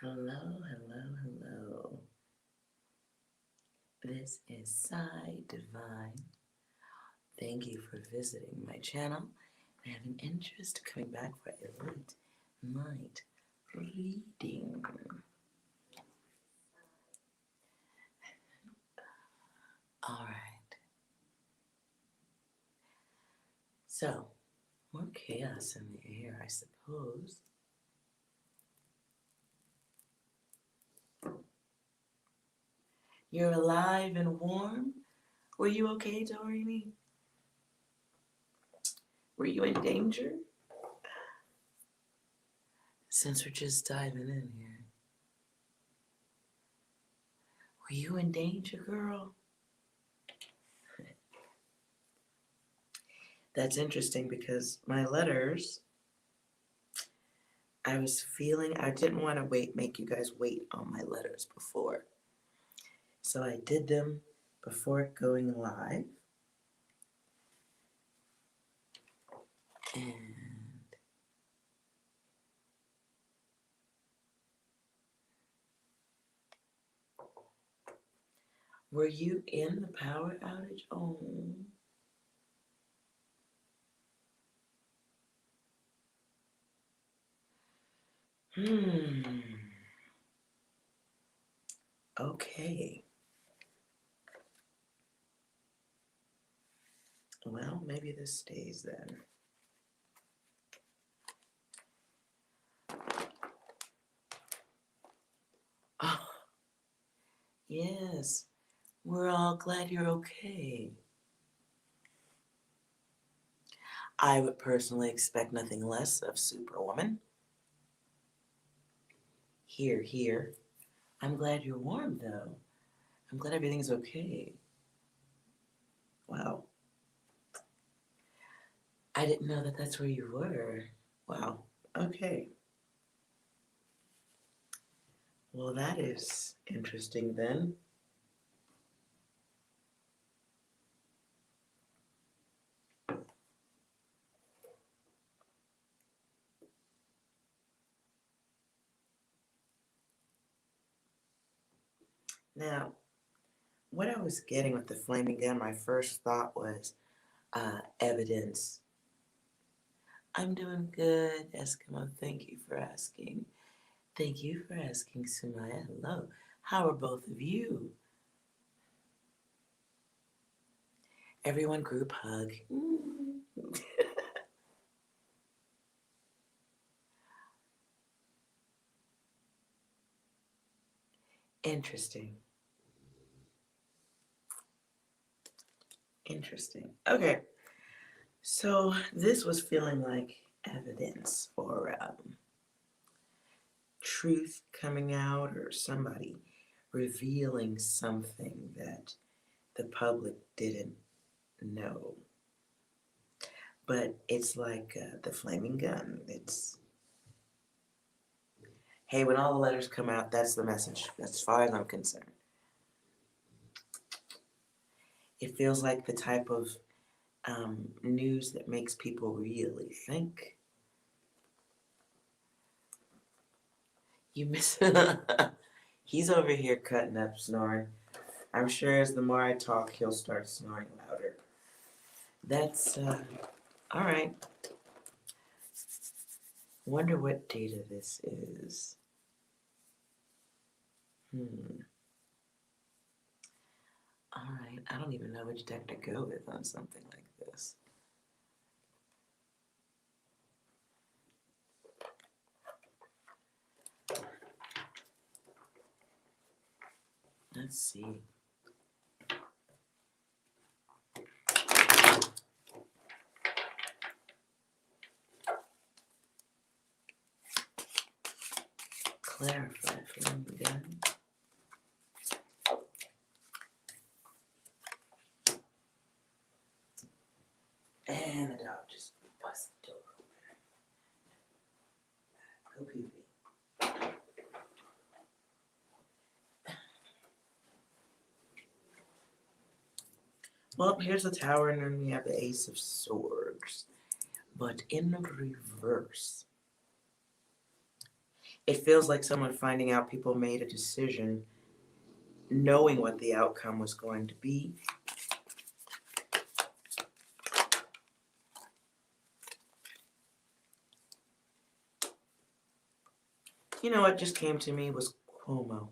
Hello, hello, hello. This is Psi Divine. Thank you for visiting my channel and have an interest coming back for a late night reading. Alright. So, more chaos in the air, I suppose. You're alive and warm? Were you okay, Doreen? Were you in danger? Since we're just diving in here. Were you in danger, girl? That's interesting because my letters, I was feeling, I didn't want to make you guys wait on my letters before. So I did them before going live. And were you in the power outage? Oh. Okay. Well, maybe this stays then. Oh, yes. We're all glad you're okay. I would personally expect nothing less of Superwoman. Here, here. I'm glad you're warm, though. I'm glad everything's okay. Wow. I didn't know that that's where you were. Wow. Okay. Well, that is interesting then. Now, what I was getting with the flaming gun, my first thought was evidence. I'm doing good, Eskimo. Thank you for asking. Thank you for asking, Sumaya. Hello. How are both of you? Everyone group hug. Interesting. Interesting. Okay. So this was feeling like evidence or truth coming out or somebody revealing something that the public didn't know. But it's like the flaming gun. It's, hey, when all the letters come out, that's the message. That's as far as I'm concerned. It feels like the type of news that makes people really think. You miss. He's over here cutting up, snoring. I'm sure as the more I talk, he'll start snoring louder. That's all right. Wonder what data this is. All right. I don't even know which deck to go with on something like this. Let's see. Clarify flaming gun. And the dog just busted the door open. Go pee-pee. Well, here's the tower, and then we have the Ace of Swords. But in reverse. It feels like someone finding out people made a decision knowing what the outcome was going to be. You know what just came to me was Cuomo.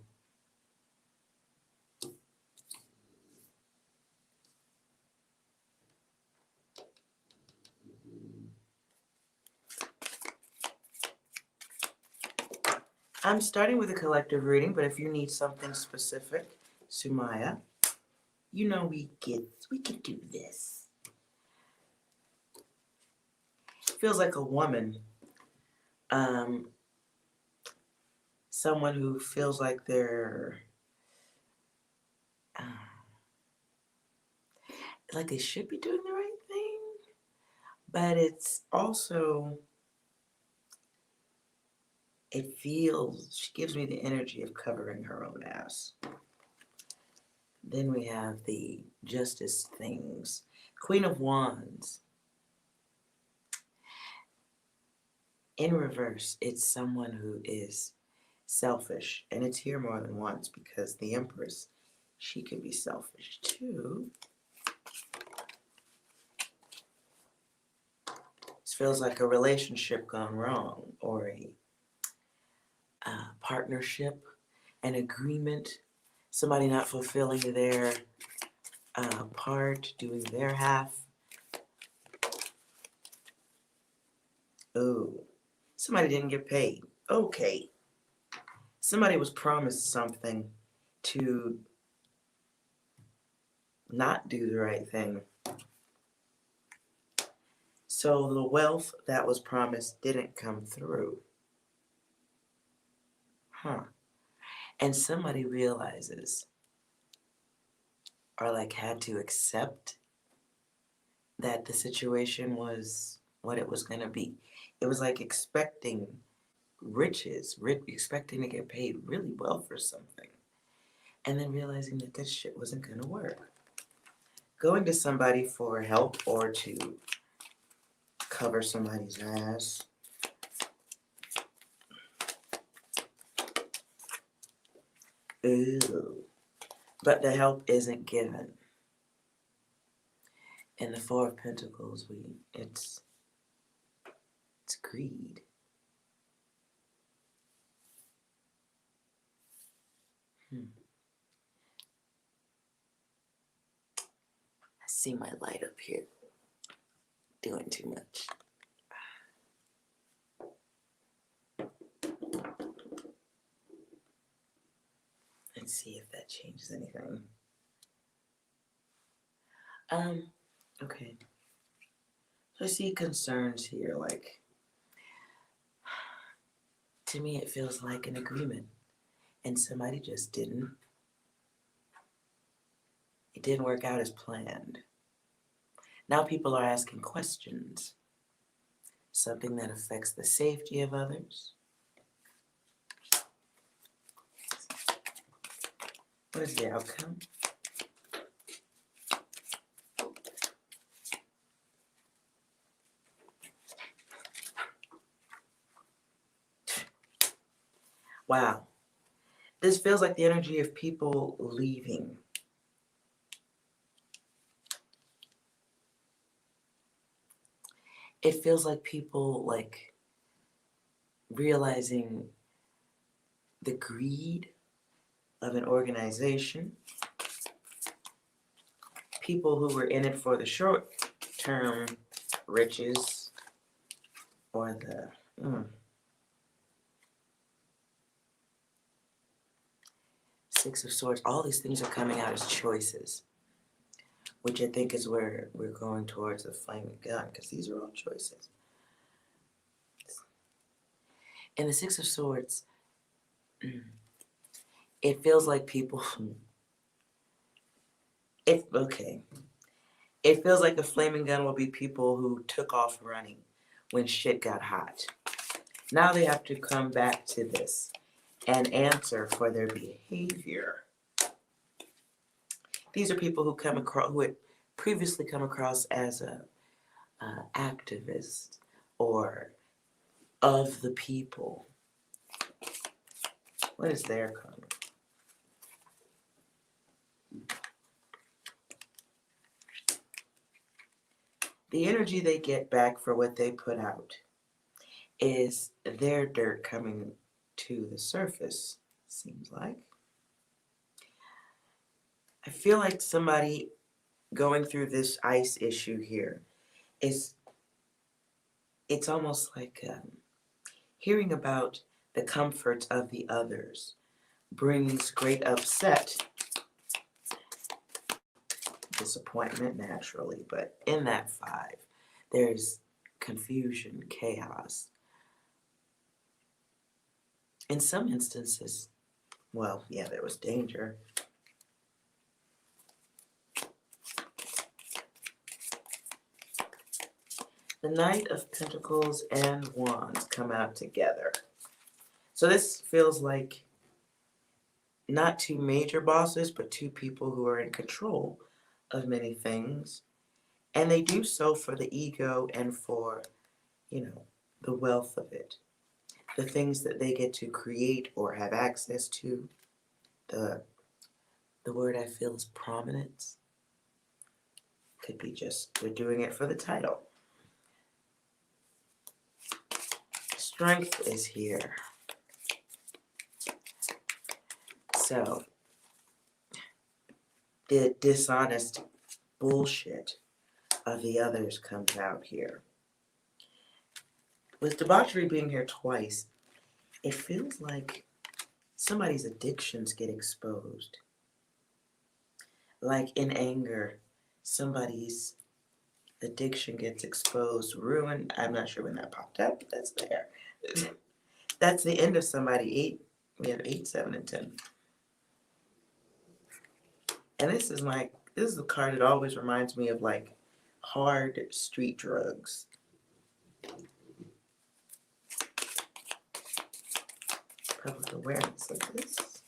I'm starting with a collective reading, but if you need something specific, Sumaya, you know we can do this. Feels like a woman. Someone who feels like they're like they should be doing the right thing, but it's also, it feels, she gives me the energy of covering her own ass. Then we have the Justice things. Queen of Wands. In reverse, it's someone who is selfish. And it's here more than once because the Empress, she can be selfish too. This feels like a relationship gone wrong, or a partnership, an agreement, somebody not fulfilling their part, doing their half. Oh, somebody didn't get paid. Okay. Somebody was promised something to not do the right thing. So the wealth that was promised didn't come through. And somebody realizes, or like had to accept, that the situation was what it was going to be. It was like expecting riches, expecting to get paid really well for something, and then realizing that this shit wasn't going to work. Going to somebody for help or to cover somebody's ass. Ooh. But the help isn't given. In the Four of Pentacles, it's greed. I see my light up here doing too much. Let's see if that changes anything. Okay. So I see concerns here, like, to me it feels like an agreement, and somebody just didn't. It didn't work out as planned. Now people are asking questions. Something that affects the safety of others. What is the outcome? Wow. This feels like the energy of people leaving. It feels like people like realizing the greed of an organization. People who were in it for the short-term riches or the Six of Swords. All these things are coming out as choices, which I think is where we're going towards the flaming gun, because these are all choices. In the Six of Swords, it feels like people, it feels like the flaming gun will be people who took off running when shit got hot. Now they have to come back to this and answer for their behavior. These are people who had previously come across as a activist or of the people. What is their karma? The energy they get back for what they put out is their dirt coming to the surface, seems like. I feel like somebody going through this ice issue here it's almost like hearing about the comforts of the others brings great upset, disappointment naturally, but in that 5, there's confusion, chaos. In some instances, well, yeah, there was danger. The Knight of Pentacles and Wands come out together. So this feels like not 2 major bosses, but 2 people who are in control of many things. And they do so for the ego and for, the wealth of it. The things that they get to create or have access to. The word I feel is prominence. Could be just they're doing it for the title. Strength is here. So, the dishonest bullshit of the others comes out here. With debauchery being here twice, it feels like somebody's addictions get exposed. Like in anger, somebody's addiction gets exposed, ruined. I'm not sure when that popped up, but that's there. That's the end of somebody. 8. We have 8, 7, and 10. And this is the card that always reminds me of like hard street drugs. Public awareness of this.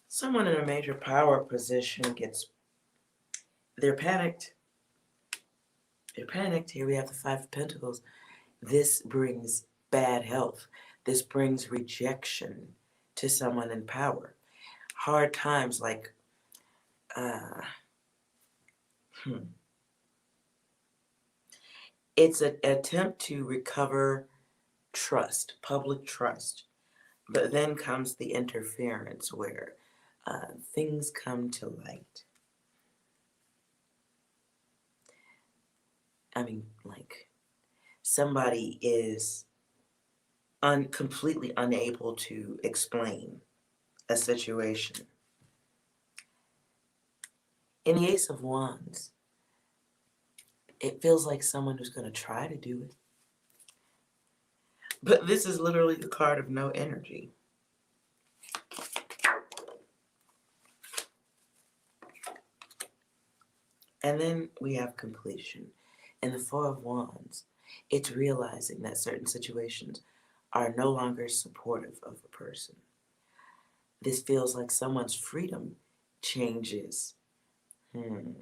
Someone in a major power position they're panicked. They're panicked. Here we have the 5 of Pentacles. This brings bad health. This brings rejection to someone in power. Hard times like, It's an attempt to recover trust, public trust. But then comes the interference where things come to light. I mean, like, somebody is completely unable to explain a situation. In the Ace of Wands, it feels like someone who's going to try to do it. But this is literally the card of no energy. And then we have completion. In the 4 of Wands, it's realizing that certain situations are no longer supportive of a person. This feels like someone's freedom changes. It's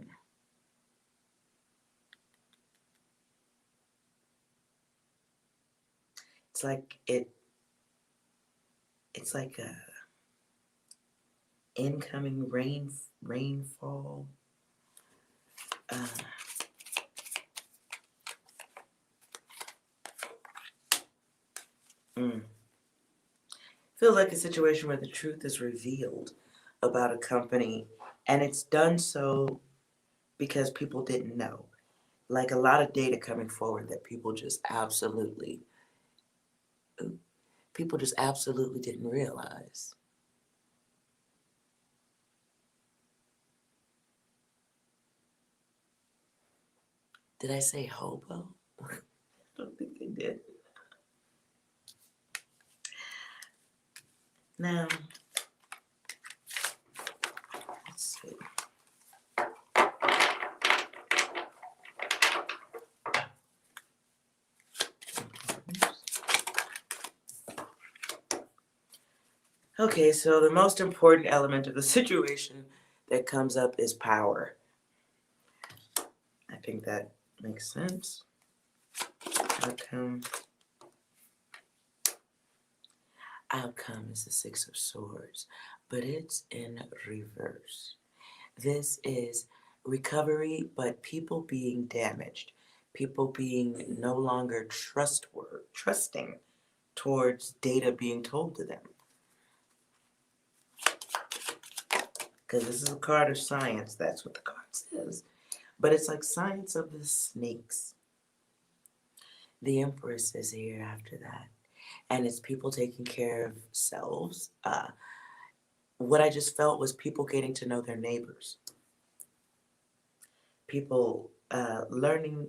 like a incoming rainfall. Feels like a situation where the truth is revealed about a company, and it's done so because people didn't know. Like a lot of data coming forward that people just absolutely didn't realize. Did I say hobo? I don't think I did. Now, let's see. Okay, so the most important element of the situation that comes up is power. I think that Makes sense. Outcome. Outcome is the Six of Swords, but it's in reverse. This is recovery, but people being damaged. People being no longer trusting towards data being told to them. Because this is a card of science, that's what the card says. But it's like science of the snakes. The Empress is here after that. And it's people taking care of selves. What I just felt was people getting to know their neighbors. People learning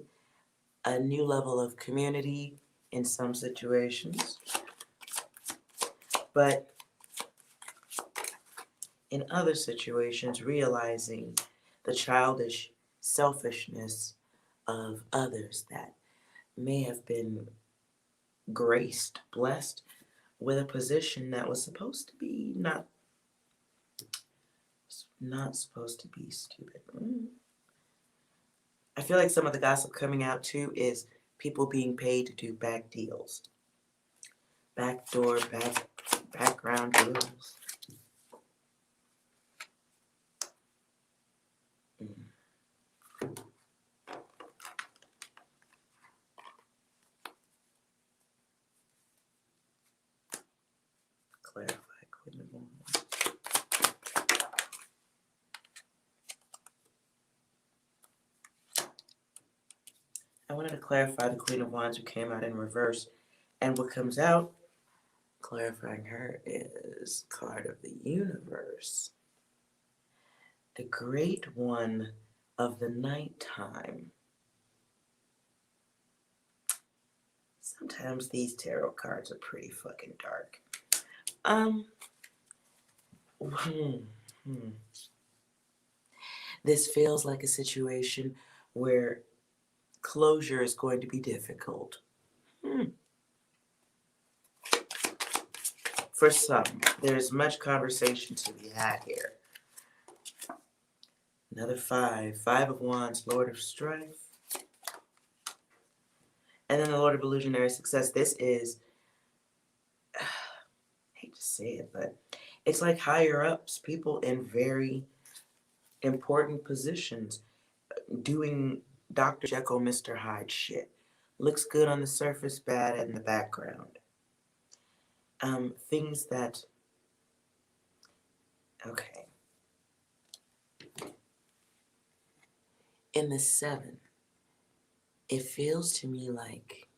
a new level of community in some situations. But in other situations, realizing the childish selfishness of others that may have been graced, blessed with a position that was supposed to be not supposed to be stupid. I feel like some of the gossip coming out too is people being paid to do back deals. Backdoor, background deals. Clarify, Queen of Wands. I wanted to clarify the Queen of Wands who came out in reverse. And what comes out, clarifying her, is card of the universe. The Great One of the Nighttime. Sometimes these tarot cards are pretty fucking dark. This feels like a situation where closure is going to be difficult. For some, there's much conversation to be had here. Another five. Five of Wands, Lord of Strife. And then the Lord of Illusionary Success. This is, I hate to say it, but it's like higher ups, people in very important positions doing Dr. Jekyll, Mr. Hyde shit. Looks good on the surface, bad in the background. Things that, okay. In the 7, it feels to me like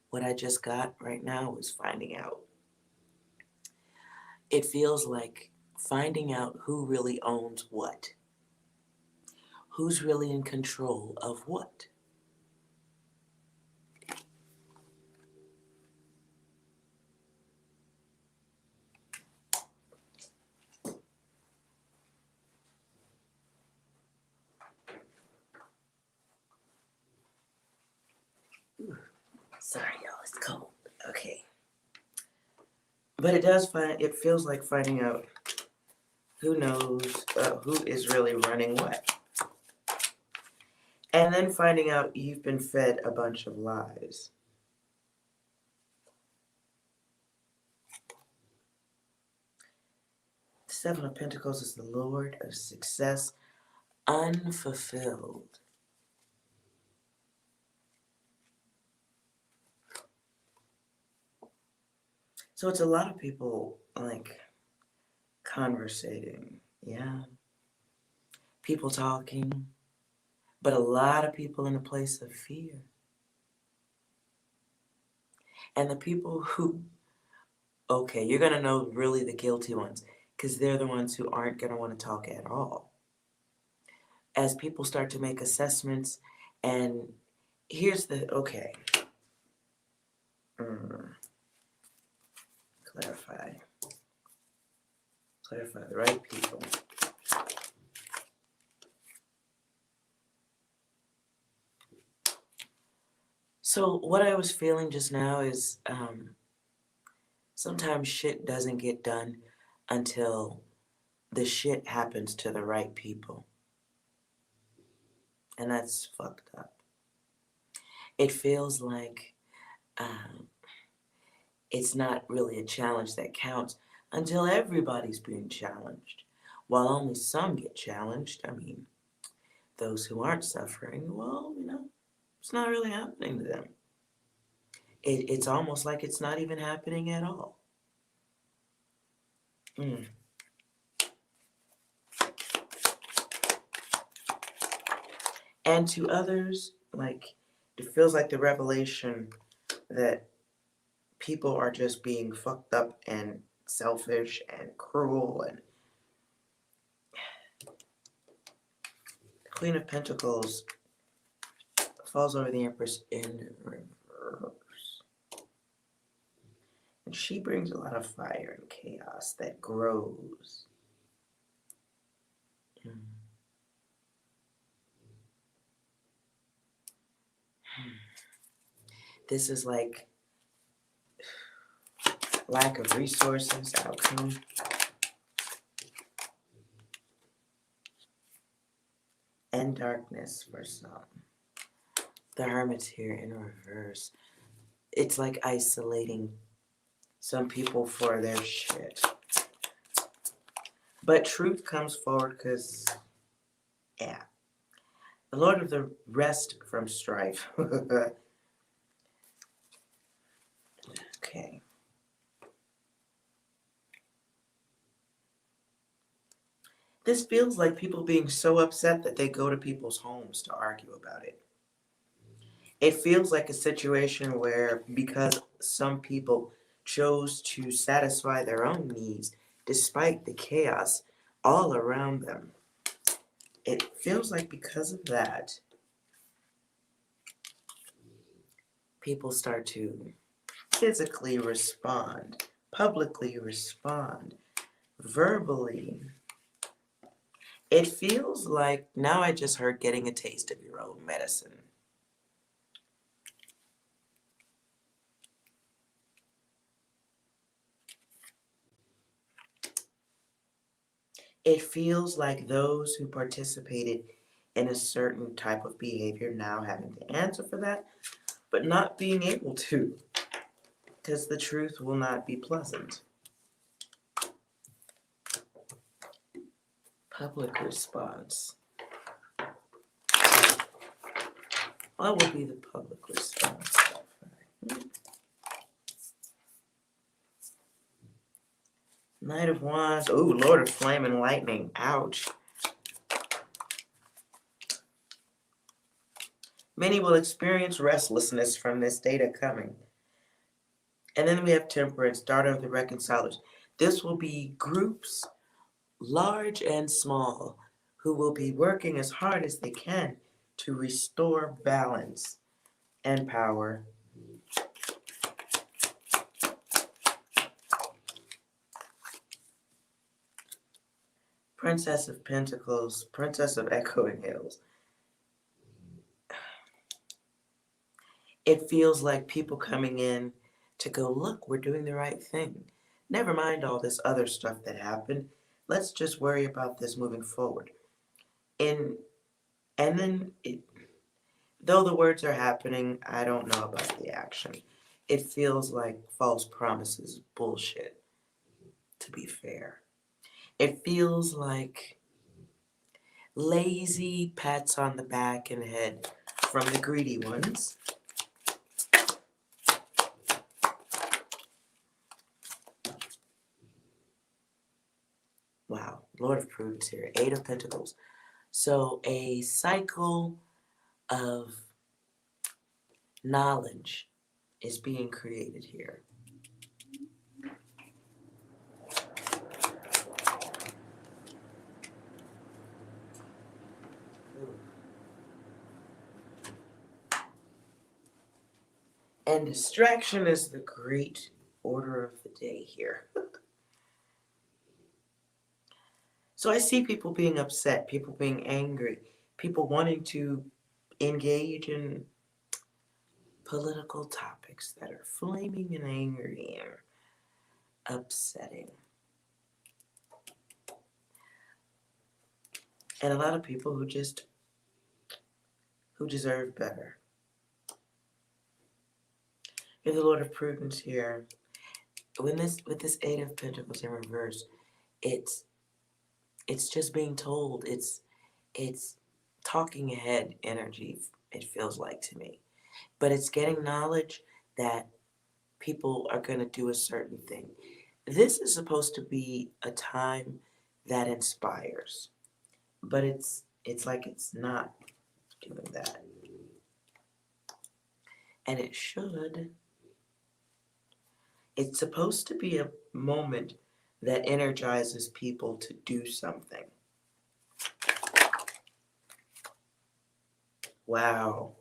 what I just got right now was finding out. It feels like finding out who really owns what. Who's really in control of what. Ooh, sorry, y'all, it's cold. Okay. But it feels like finding out who knows, who is really running what. And then finding out you've been fed a bunch of lies. The 7 of Pentacles is the Lord of Success, unfulfilled. So it's a lot of people, like, conversating, yeah. People talking, but a lot of people in a place of fear. And the people who, okay, you're going to know really the guilty ones, because they're the ones who aren't going to want to talk at all. As people start to make assessments, and here's the, okay. Clarify the right people. So what I was feeling just now is sometimes shit doesn't get done until the shit happens to the right people. And that's fucked up. It feels like it's not really a challenge that counts until everybody's being challenged. While only some get challenged, I mean, those who aren't suffering, well, it's not really happening to them. It's almost like it's not even happening at all. Mm. And to others, like, it feels like the revelation that people are just being fucked up and selfish and cruel. And the Queen of Pentacles falls over the Empress in reverse. And she brings a lot of fire and chaos that grows. Mm. This is like lack of resources, outcome. And darkness for some. The Hermit's here in reverse. It's like isolating some people for their shit. But truth comes forward because, yeah. The Lord of the Rest from Strife. Okay. This feels like people being so upset that they go to people's homes to argue about it. It feels like a situation where, because some people chose to satisfy their own needs despite the chaos all around them, it feels like because of that, people start to physically respond, publicly respond, verbally. It feels like, now I just heard getting a taste of your own medicine. It feels like those who participated in a certain type of behavior now having to answer for that, but not being able to, because the truth will not be pleasant. Public response. What will be the public response? Knight of Wands. Ooh, Lord of Flame and Lightning. Ouch. Many will experience restlessness from this data coming. And then we have Temperance, Daughter of the Reconcilers. This will be groups, large and small, who will be working as hard as they can to restore balance and power. Princess of Pentacles, Princess of Echoing Hills. It feels like people coming in to go, look, we're doing the right thing. Never mind all this other stuff that happened. Let's just worry about this moving forward. And then, though the words are happening, I don't know about the action. It feels like false promises bullshit, to be fair. It feels like lazy pats on the back and head from the greedy ones. Wow, Lord of Prudence here, Eight of Pentacles. So a cycle of knowledge is being created here. And distraction is the great order of the day here. So I see people being upset, people being angry, people wanting to engage in political topics that are flaming and angry or upsetting. And a lot of people who deserve better. We have the Lord of Prudence here. With this Eight of Pentacles in reverse, it's just being told. It's talking ahead energy, it feels like to me. But it's getting knowledge that people are going to do a certain thing. This is supposed to be a time that inspires, but it's like it's not doing that. And it should. It's supposed to be a moment that energizes people to do something. Wow.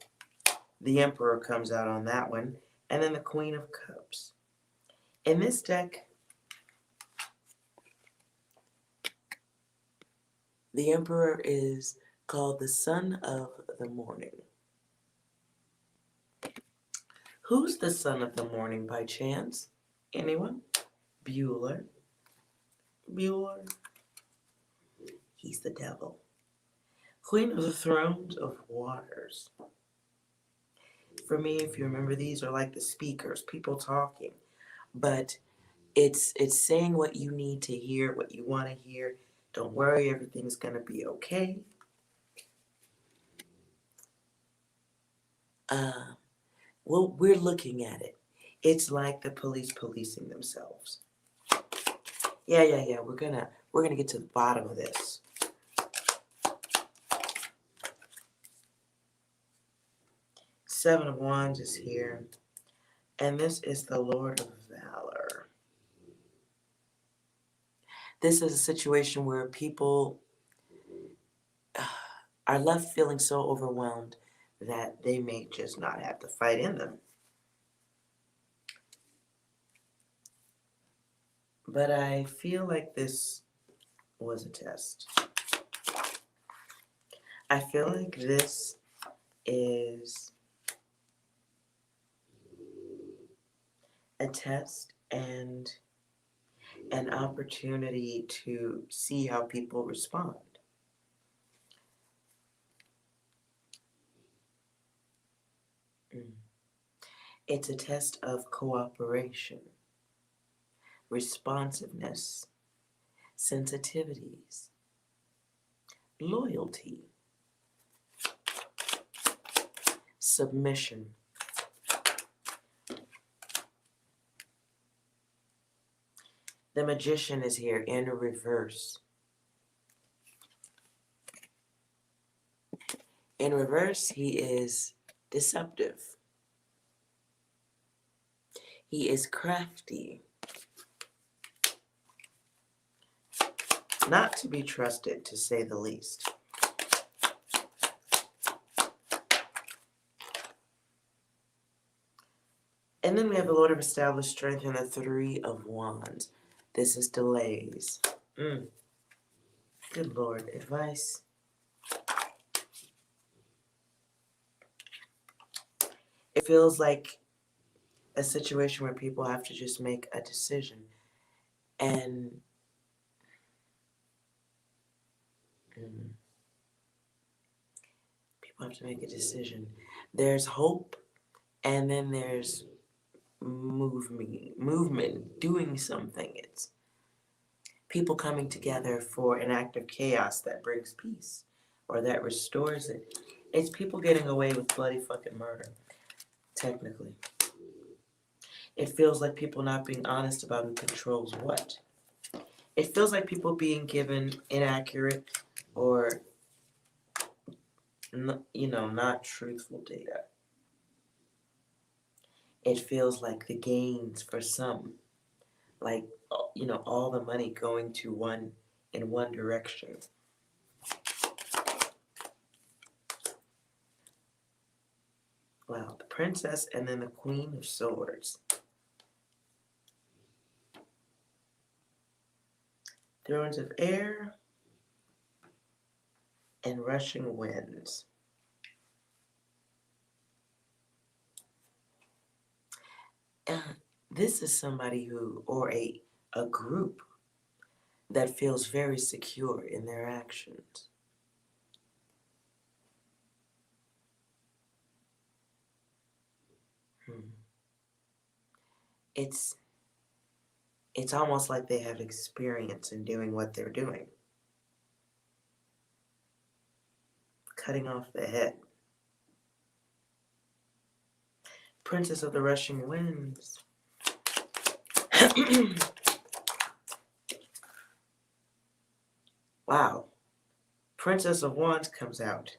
The Emperor comes out on that one. And then the Queen of Cups. In this deck, the Emperor is called the Son of the Morning. Who's the Son of the Morning by chance? Anyone? Bueller. Bueller. He's the devil. Queen of the Thrones of Waters. For me, if you remember, these are like the speakers, people talking. But it's saying what you need to hear, what you want to hear. Don't worry, everything's going to be okay. Well, we're looking at it. It's like the police policing themselves. Yeah. We're gonna get to the bottom of this. Seven of Wands is here. And this is the Lord of Valor. This is a situation where people are left feeling so overwhelmed that they may just not have the fight in them. But I feel like this was a test. I feel like this is a test and an opportunity to see how people respond. It's a test of cooperation, responsiveness, sensitivities, loyalty, submission. The Magician is here in reverse. In reverse, he is deceptive. He is crafty. Not to be trusted, to say the least. And then we have the Lord of Established Strength and the Three of Wands. This is delays. Good Lord, advice. It feels like a situation where people have to just make a decision. And people have to make a decision. There's hope, and then there's movement, doing something. It's people coming together for an act of chaos that brings peace or that restores it. It's people getting away with bloody fucking murder, technically. It feels like people not being honest about who controls what. It feels like people being given inaccurate or, not truthful data. It feels like the gains for some, like, all the money going to in one direction. Wow, the Princess and then the Queen of Swords. Thrones of Air and Rushing Winds. This is somebody who, or a group that feels very secure in their actions. it's almost like they have experience in doing what they're doing. Cutting off the head. Princess of the Rushing Winds. Wow. Princess of Wands comes out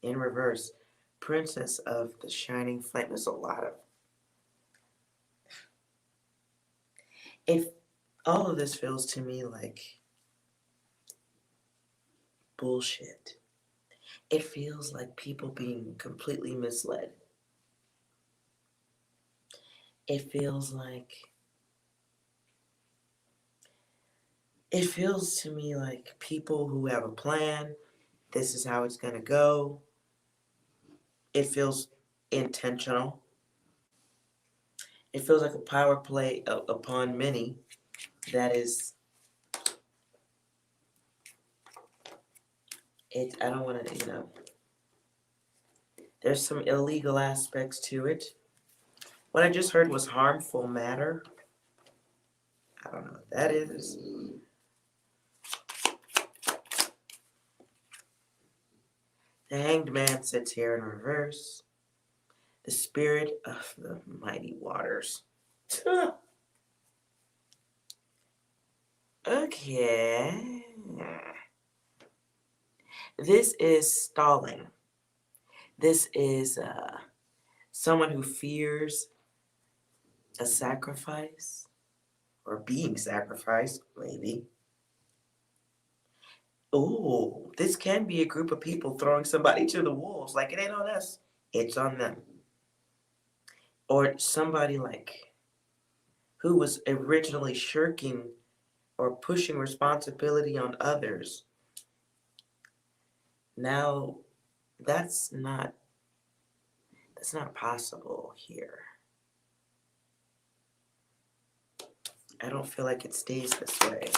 in reverse. Princess of the Shining Flame. There's a lot of... all of this feels to me like bullshit. It feels like people being completely misled. It feels to me like people who have a plan, this is how it's going to go. It feels intentional. It feels like a power play upon many that is, I don't want to, there's some illegal aspects to it. What I just heard was harmful matter. I don't know what that is. The Hanged Man sits here in reverse. The Spirit of the Mighty Waters. Okay. This is stalling. This is someone who fears a sacrifice or being sacrificed, maybe. Oh, this can be a group of people throwing somebody to the wolves. Like, it ain't on us, it's on them. Or somebody like who was originally shirking or pushing responsibility on others. Now, that's not possible here. I don't feel like it stays this way.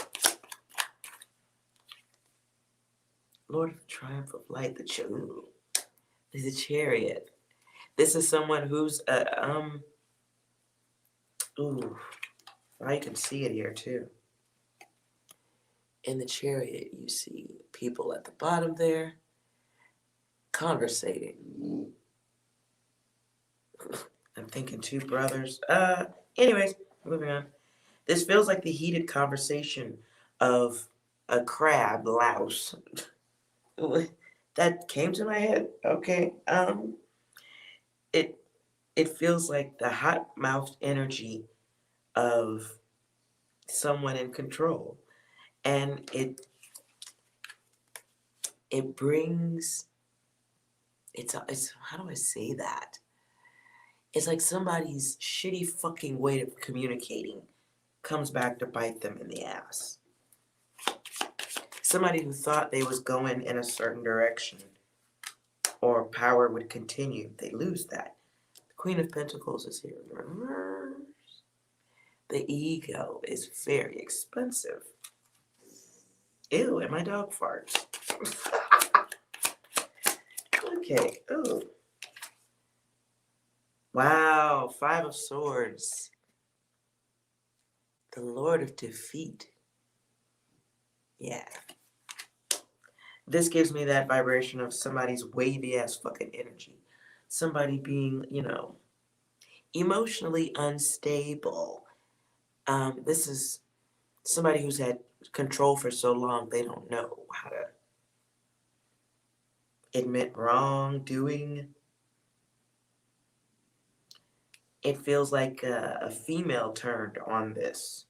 Lord of the Triumph of Light, the Chariot. This is someone who's ooh, I can see it here too. In the Chariot, you see people at the bottom there conversating. I'm thinking two brothers. Anyways, moving on. This feels like the heated conversation of a crab louse. That came to my head. Okay. It feels like the hot-mouthed energy of someone in control. And it brings, it's how do I say that? It's like somebody's shitty fucking way of communicating comes back to bite them in the ass. Somebody who thought they was going in a certain direction or power would continue, they lose that. The Queen of Pentacles is here in reverse. The ego is very expensive. Ew, and my dog farts. Okay, ooh. Wow, Five of Swords. The Lord of Defeat. Yeah. This gives me that vibration of somebody's wavy ass fucking energy. Somebody being, emotionally unstable. This is somebody who's had control for so long they don't know how to admit wrongdoing. It feels like a female turned on this.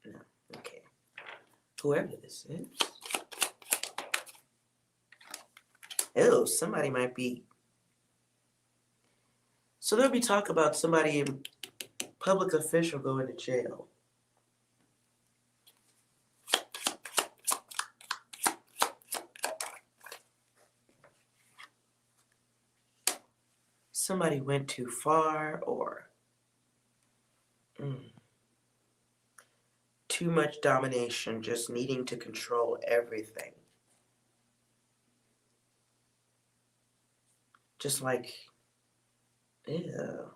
No, okay. Whoever this is. Ew, somebody might be. So there'll be talk about somebody, public official, going to jail. Somebody went too far or too much domination, just needing to control everything. Just like, ew.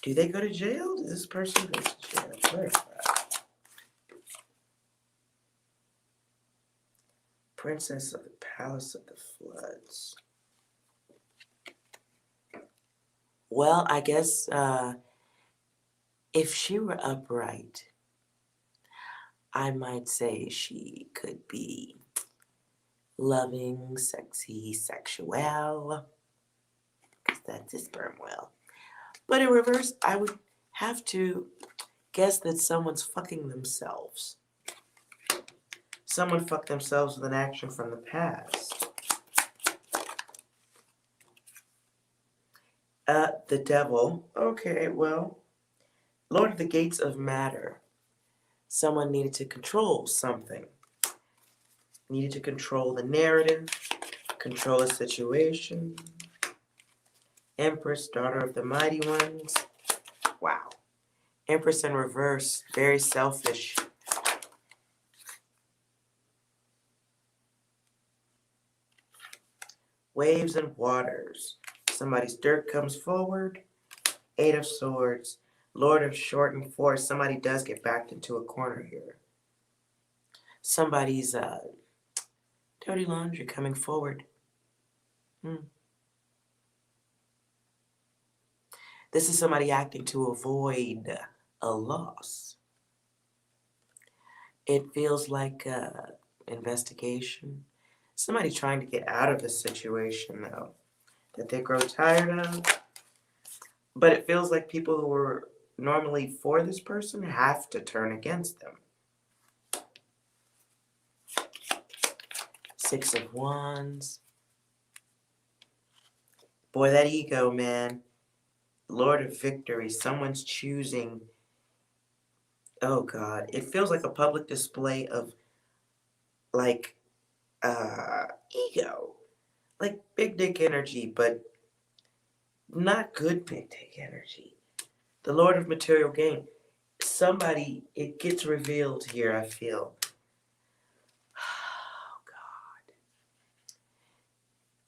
Do they go to jail? Does this person go to jail? Where is that? Princess of the Palace of the Floods. Well, I guess if she were upright, I might say she could be loving, sexy, sexual, because that's a sperm whale. But in reverse, I would have to guess that someone's fucking themselves. Someone fucked themselves with an action from the past. The devil. Okay, well, Lord of the Gates of Matter. Someone needed to control something. Needed to control the narrative, control a situation. Empress, daughter of the mighty ones. Wow. Empress in reverse, very selfish. Waves and waters. Somebody's dirt comes forward. Eight of Swords. Lord of Shortened Force. Somebody does get backed into a corner here. Somebody's dirty laundry coming forward. This is somebody acting to avoid a loss. It feels like investigation. Somebody trying to get out of a situation, though, that they grow tired of. But it feels like people who were normally for this person have to turn against them. Six of Wands. Boy, that ego, man. Lord of Victory. Someone's choosing. Oh, God. It feels like a public display of, like, ego. Like big dick energy, but not good big dick energy. The Lord of Material Gain. Somebody, it gets revealed here, I feel. Oh,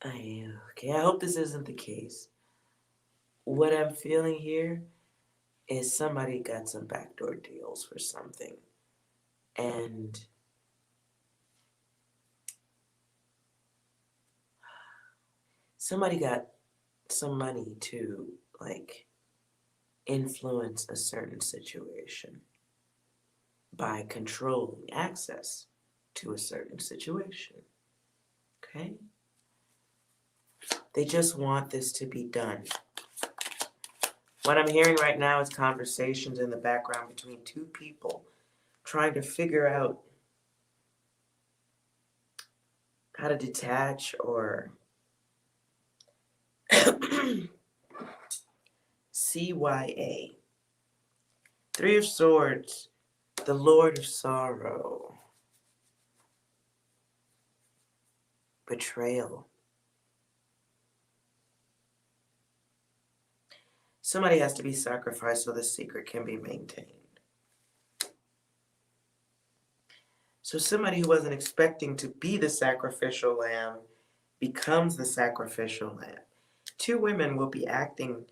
God. Okay, I hope this isn't the case. What I'm feeling here is somebody got some backdoor deals for something. And somebody got some money to, like, influence a certain situation by controlling access to a certain situation. Okay? They just want this to be done. What I'm hearing right now is conversations in the background between two people trying to figure out how to detach or CYA. Three of Swords, the Lord of Sorrow. Betrayal. Somebody has to be sacrificed so the secret can be maintained. So somebody who wasn't expecting to be the sacrificial lamb becomes the sacrificial lamb. Two women will be acting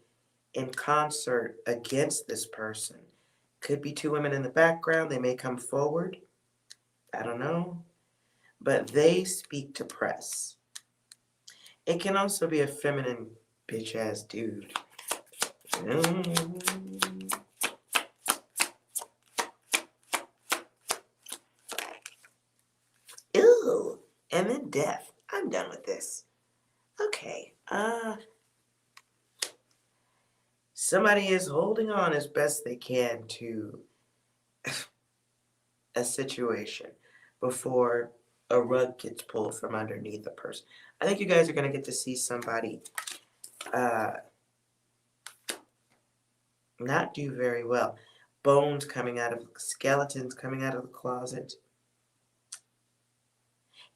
in concert against this person. Could be two women in the background. They may come forward. I don't know. But they speak to press. It can also be a feminine bitch-ass dude. Ew. And then death. I'm done with this. Okay. Somebody is holding on as best they can to a situation before a rug gets pulled from underneath a person. I think you guys are going to get to see somebody not do very well. Bones coming out of, skeletons coming out of the closet.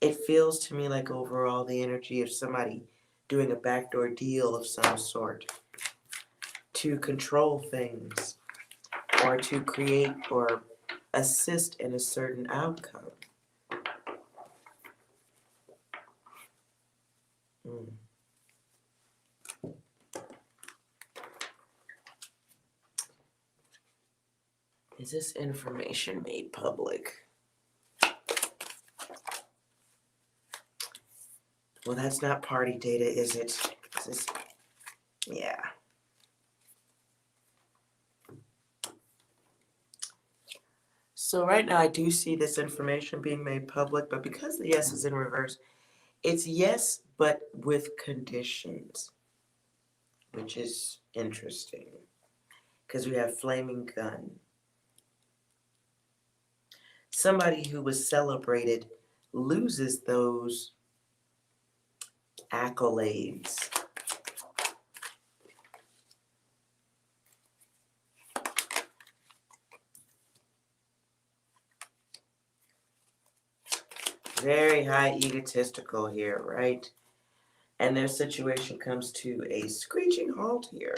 It feels to me like overall the energy of somebody doing a backdoor deal of some sort to control things or to create or assist in a certain outcome. Is this information made public? Well, that's not party data, is it? Is this, yeah. So right now I do see this information being made public, but because the yes is in reverse, it's yes, but with conditions, which is interesting because we have flaming gun. Somebody who was celebrated loses those accolades. Very high egotistical here, right? And their situation comes to a screeching halt here.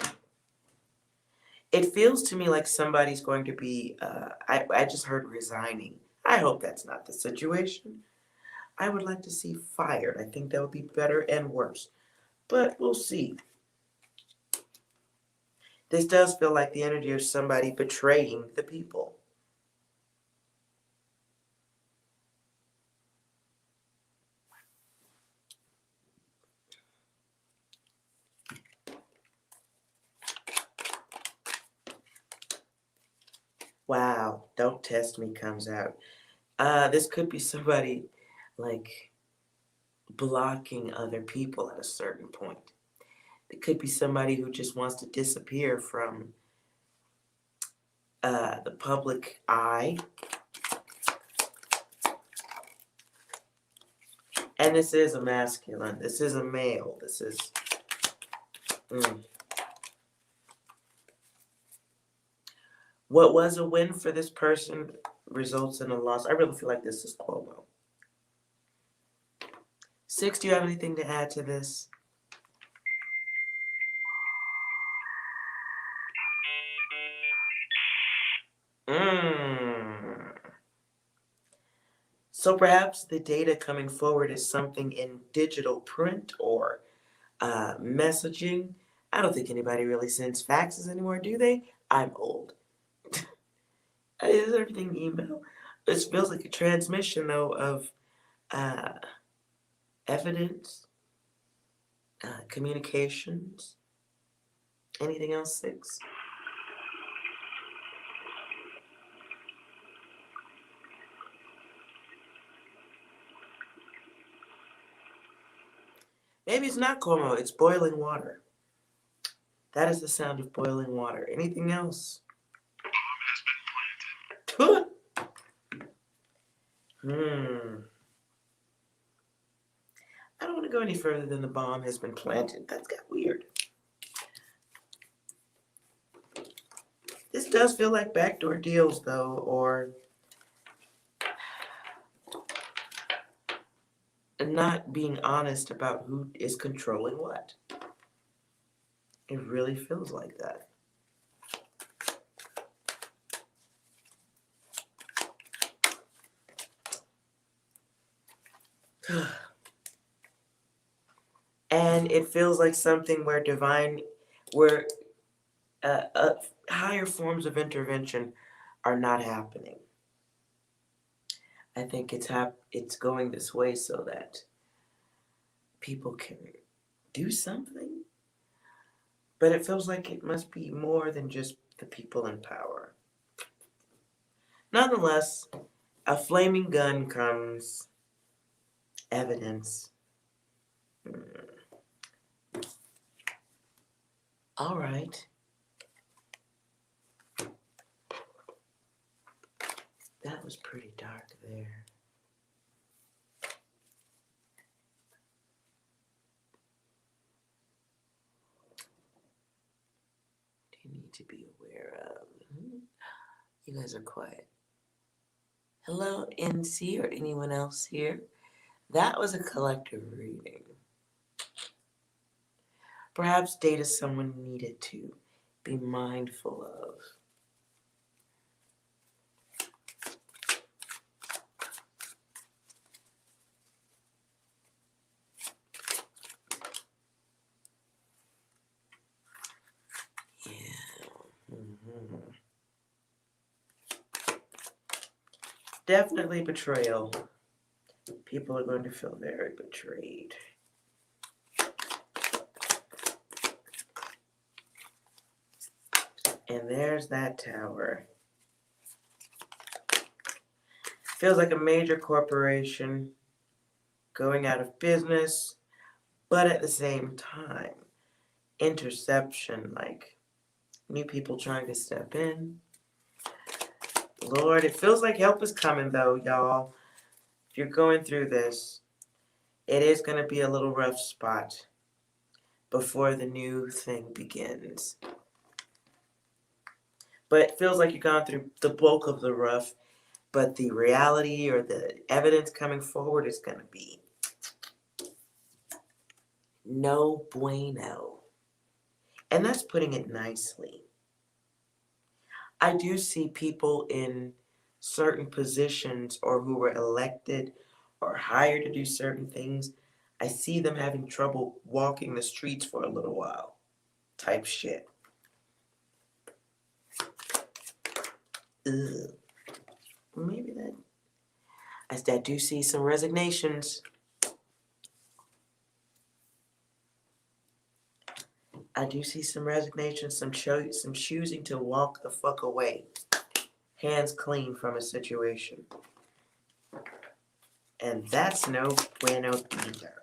It feels to me like somebody's going to be, I just heard resigning. I hope that's not the situation. I would like to see fired. I think that would be better and worse. But we'll see. This does feel like the energy of somebody betraying the people. Wow, don't test me comes out. This could be somebody like blocking other people at a certain point. It could be somebody who just wants to disappear from the public eye. And this is a masculine. This is a male. This is... What was a win for this person results in a loss. I really feel like this is Cuomo. 6, do you have anything to add to this? So perhaps the data coming forward is something in digital print or messaging. I don't think anybody really sends faxes anymore, do they? I'm old. Is everything email? This feels like a transmission, though, of evidence, communications. Anything else, 6? Maybe it's not Como, it's boiling water. That is the sound of boiling water. Anything else? I don't want to go any further than the bomb has been planted. That's got weird. This does feel like backdoor deals, though, or not being honest about who is controlling what. It really feels like that. And it feels like something where higher forms of intervention are not happening. I think it's going this way so that people can do something. But it feels like it must be more than just the people in power. Nonetheless, a flaming gun comes, evidence. All right. That was pretty dark there. Do you need to be aware of? You guys are quiet. Hello, NC, or anyone else here? That was a collective reading. Perhaps data someone needed to be mindful of. Definitely betrayal. People are going to feel very betrayed. And there's that tower. Feels like a major corporation going out of business, but at the same time, interception, like new people trying to step in. Lord, it feels like help is coming though, y'all. If you're going through this, it is going to be a little rough spot before the new thing begins. But it feels like you've gone through the bulk of the rough, but the reality or the evidence coming forward is going to be no bueno. And that's putting it nicely. I do see people in certain positions or who were elected or hired to do certain things. I see them having trouble walking the streets for a little while. Type shit. Ugh. Maybe that. I do see some resignations. I do see some resignations, some choosing to walk the fuck away. Hands clean from a situation. And that's no bueno either.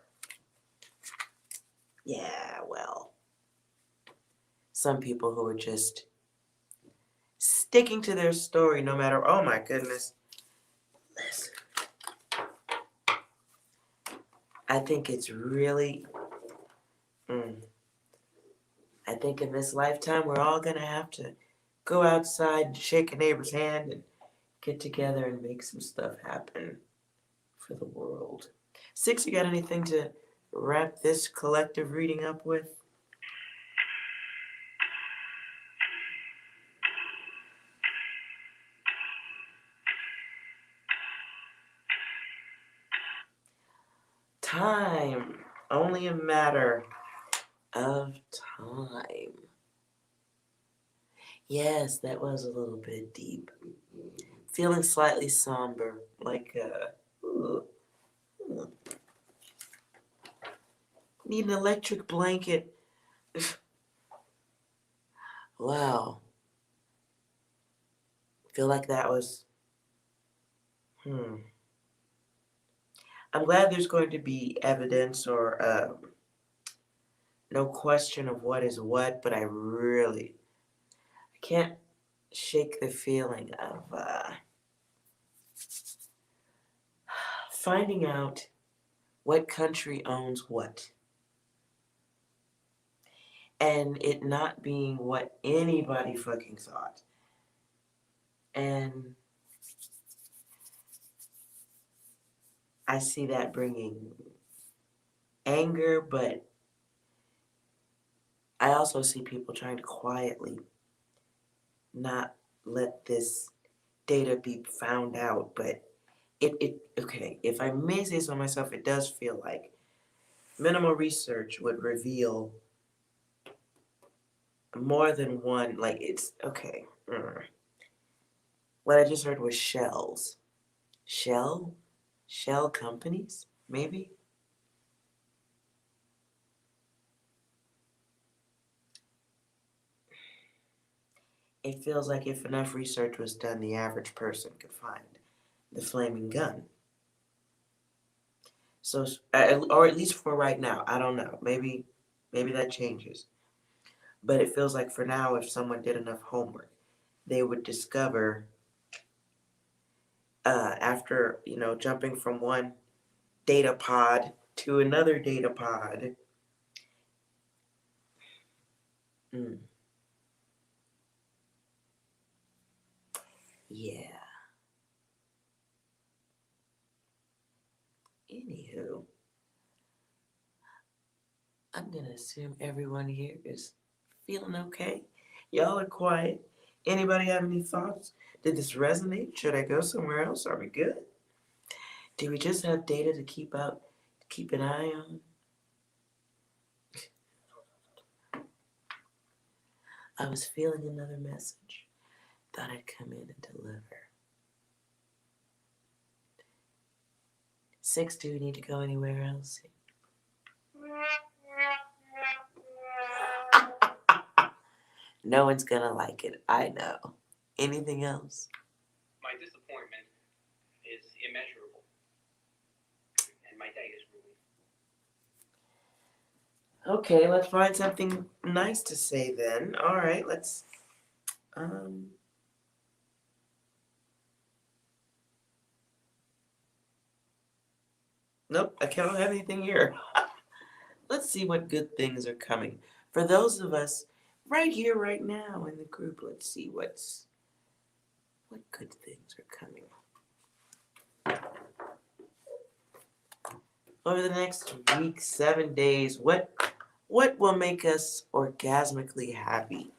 Yeah, well. Some people who are just sticking to their story no matter, oh my goodness. Listen. I think it's really, I think in this lifetime we're all going to have to go outside and shake a neighbor's hand and get together and make some stuff happen for the world. Six, you got anything to wrap this collective reading up with? Time. Only a matter of time. Yes, that was a little bit deep. Feeling slightly somber, like, need an electric blanket. Wow. Feel like that was, I'm glad there's going to be evidence or no question of what is what, but I can't shake the feeling of finding out what country owns what. And it not being what anybody fucking thought. And I see that bringing anger, but I also see people trying to quietly not let this data be found out. But okay, if I may say so myself, it does feel like minimal research would reveal more than one, like it's, okay. What I just heard was shells. Shell companies, maybe? It feels like if enough research was done, the average person could find the flaming gun. So, or at least for right now, I don't know. Maybe that changes. But it feels like for now, if someone did enough homework, they would discover after, jumping from one data pod to another data pod. Yeah. Anywho, I'm going to assume everyone here is feeling okay. Y'all are quiet. Anybody have any thoughts? Did this resonate? Should I go somewhere else? Are we good? Do we just have data to keep an eye on? I was feeling another message. Thought I'd come in and deliver. 6, do we need to go anywhere else? No one's gonna like it. I know. Anything else? My disappointment is immeasurable, and my day is ruined. Okay, let's find something nice to say then. All right, let's. Nope, I can't have anything here. Let's see what good things are coming. For those of us right here, right now in the group, let's see what good things are coming. Over the next week, 7 days, what will make us orgasmically happy?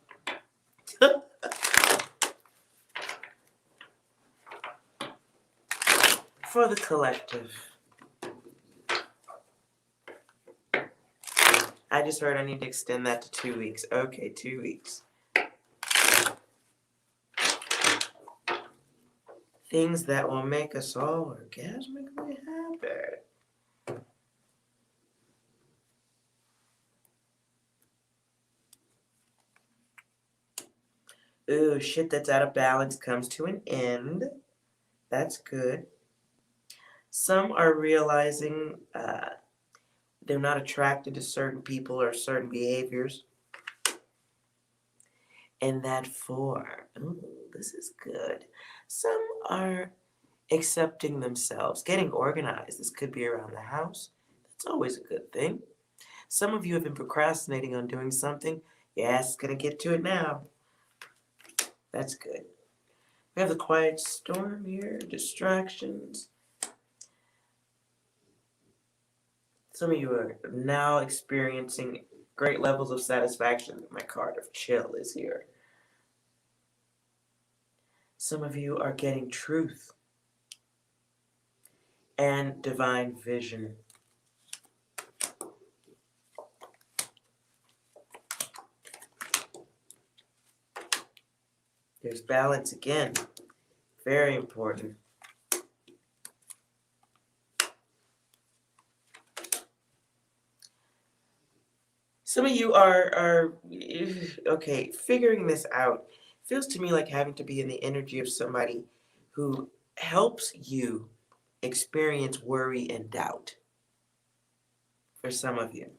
For the collective. I just heard I need to extend that to 2 weeks. Okay, 2 weeks. Things that will make us all orgasmically happy. Ooh, shit that's out of balance comes to an end. That's good. Some are realizing they're not attracted to certain people or certain behaviors. And that 4, ooh, this is good. Some are accepting themselves, getting organized. This could be around the house. That's always a good thing. Some of you have been procrastinating on doing something. Yes, it's going to get to it now. That's good. We have the quiet storm here, distractions. Some of you are now experiencing great levels of satisfaction. My card of chill is here. Some of you are getting truth and divine vision. There's balance again. Very important. Some of you are okay, figuring this out. Feels to me like having to be in the energy of somebody who helps you experience worry and doubt. For some of you.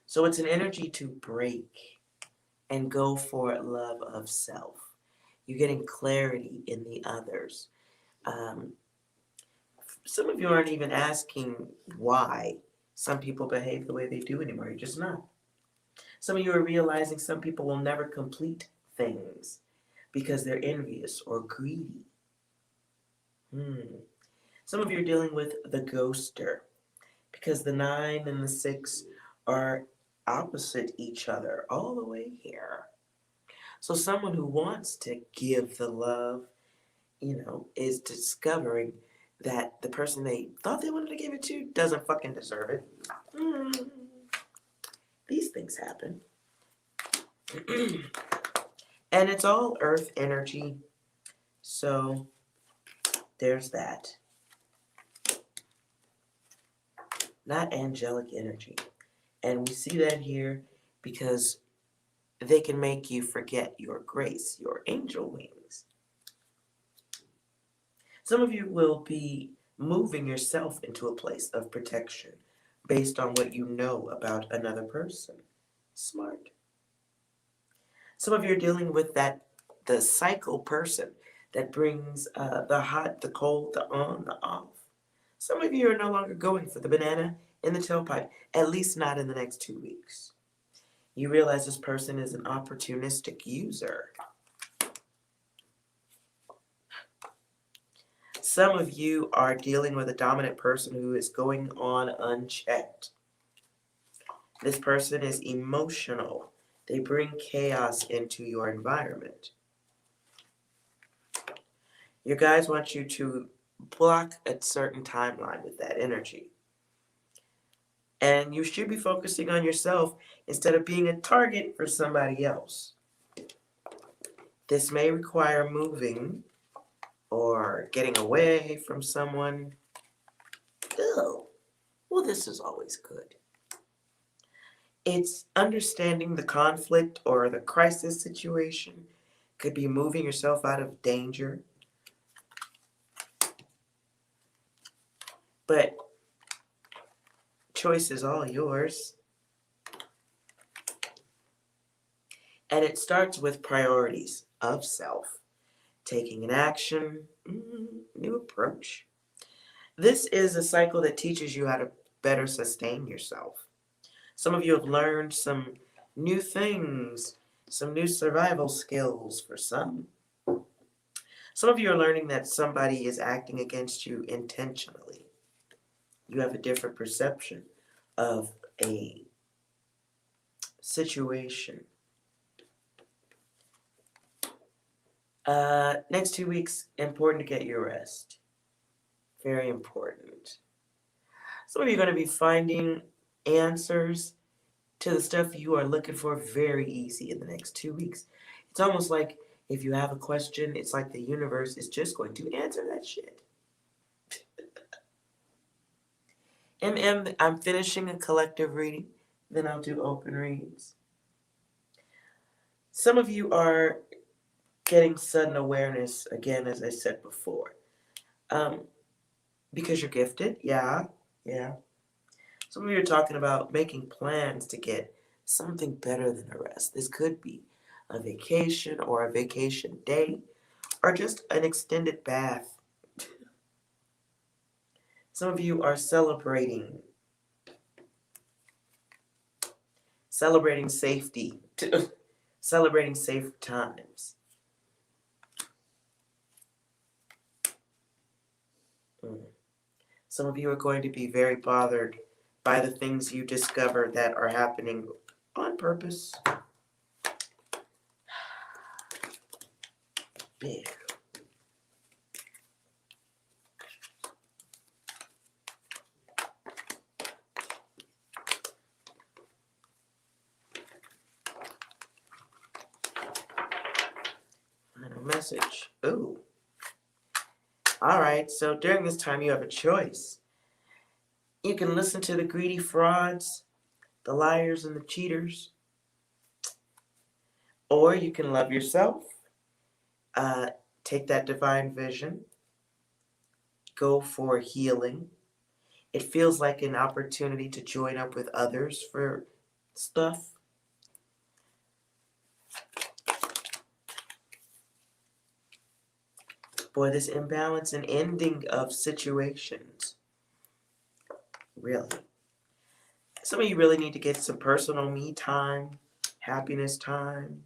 So it's an energy to break and go for love of self. You're getting clarity in the others. Some of you aren't even asking why some people behave the way they do anymore. You're just not. Some of you are realizing some people will never complete things because they're envious or greedy. Some of you are dealing with the ghoster because the 9 and the 6 are opposite each other all the way here. So someone who wants to give the love, is discovering that the person they thought they wanted to give it to doesn't fucking deserve it. These things happen. And it's all earth energy. So there's that. Not angelic energy. And we see that here because they can make you forget your grace, your angel wings. Some of you will be moving yourself into a place of protection based on what you know about another person. Smart. Some of you are dealing with the cycle person that brings the hot, the cold, the on, the off. Some of you are no longer going for the banana in the tailpipe, at least not in the next 2 weeks. You realize this person is an opportunistic user. Some of you are dealing with a dominant person who is going on unchecked. This person is emotional. They bring chaos into your environment. Your guides want you to block a certain timeline with that energy. And you should be focusing on yourself instead of being a target for somebody else. This may require moving or getting away from someone. Ew. Well, this is always good. It's understanding the conflict or the crisis situation. Could be moving yourself out of danger. But choice is all yours. And it starts with priorities of self. Taking an action, new approach. This is a cycle that teaches you how to better sustain yourself. Some of you have learned some new things, some new survival skills for some. Some of you are learning that somebody is acting against you intentionally. You have a different perception of a situation. Next 2 weeks, important to get your rest. Very important. Some of you are going to be finding answers to the stuff you are looking for very easy in the next 2 weeks. It's almost like if you have a question, it's like the universe is just going to answer that shit. I'm finishing a collective reading, then I'll do open readings. Some of you are getting sudden awareness, again, as I said before. Because you're gifted, yeah. Some of you are talking about making plans to get something better than a rest. This could be a vacation or a vacation day or just an extended bath. Some of you are celebrating safety, celebrating safe times. Some of you are going to be very bothered by the things you discover that are happening on purpose. Big. Final message. Ooh. All right, so during this time you have a choice. You can listen to the greedy frauds, the liars and the cheaters, or you can love yourself, take that divine vision, go for healing. It feels like an opportunity to join up with others for stuff. Boy, this imbalance and ending of situations. Really. Some of you really need to get some personal me time, happiness time.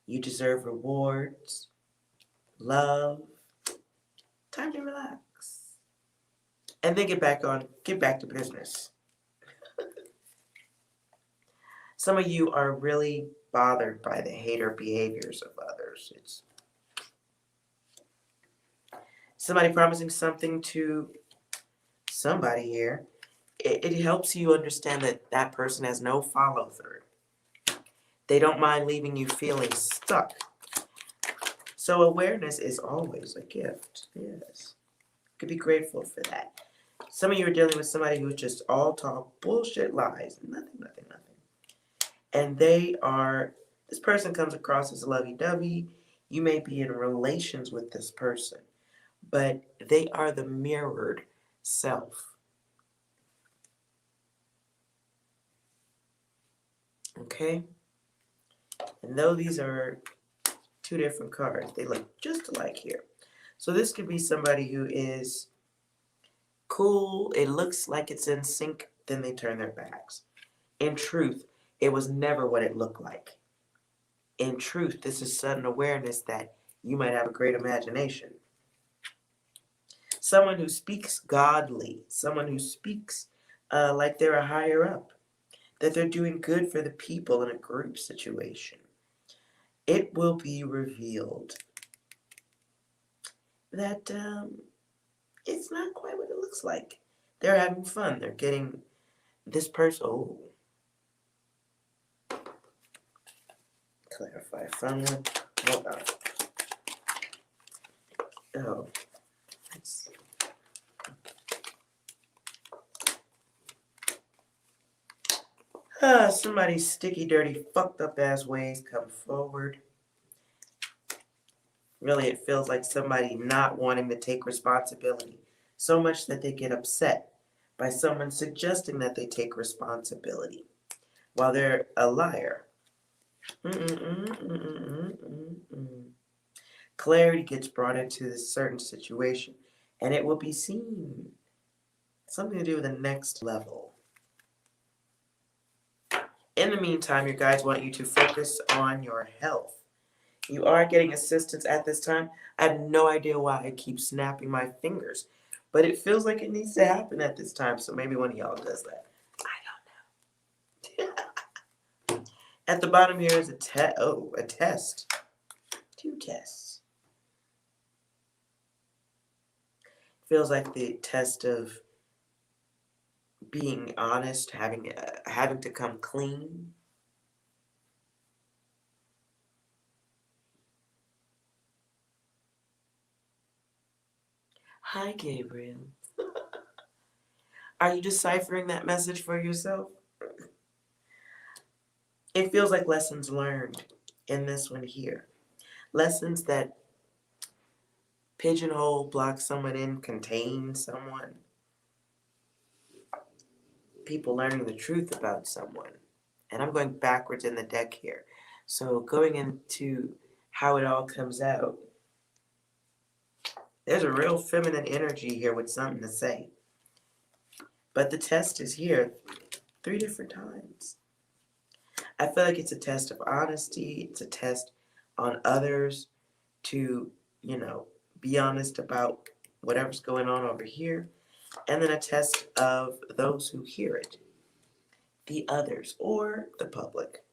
You deserve rewards, love, time to relax. And then get back to business. Some of you are really bothered by the hater behaviors of others. It's somebody promising something to somebody here. It helps you understand that that person has no follow through. They don't mind leaving you feeling stuck. So awareness is always a gift. Yes. Could be grateful for that. Some of you are dealing with somebody who's just all talk, bullshit, lies, nothing. And this person comes across as lovey-dovey. You may be in relations with this person, but they are the mirrored self. Okay? And though these are two different cards, they look just alike here. So this could be somebody who is cool, it looks like it's in sync, then they turn their backs. In truth, it was never what it looked like. In truth, this is sudden awareness that you might have a great imagination. Someone who speaks godly, someone who speaks like they're a higher up, that they're doing good for the people in a group situation. It will be revealed that it's not quite what it looks like. They're having fun. They're getting this person. Oh. Clarify from one. Hold on. Oh, that's... somebody's sticky, dirty, fucked up ass ways come forward. Really, it feels like somebody not wanting to take responsibility so much that they get upset by someone suggesting that they take responsibility while they're a liar. Clarity gets brought into this certain situation, and it will be seen. Something to do with the next level. In the meantime, your guides want you to focus on your health. You are getting assistance at this time. I have no idea why I keep snapping my fingers, but it feels like it needs to happen at this time, so maybe one of y'all does that. I don't know. At the bottom here is a test. 2 tests. Feels like the test of being honest, having to come clean. Hi, Gabriel. Are you deciphering that message for yourself? It feels like lessons learned in this one here. Lessons that pigeonhole, block someone in, contain someone. People learning the truth about someone. And I'm going backwards in the deck here. So going into how it all comes out, there's a real feminine energy here with something to say. But the test is here 3 different times. I feel like it's a test of honesty. It's a test on others to, be honest about whatever's going on over here. And then a test of those who hear it, the others or the public.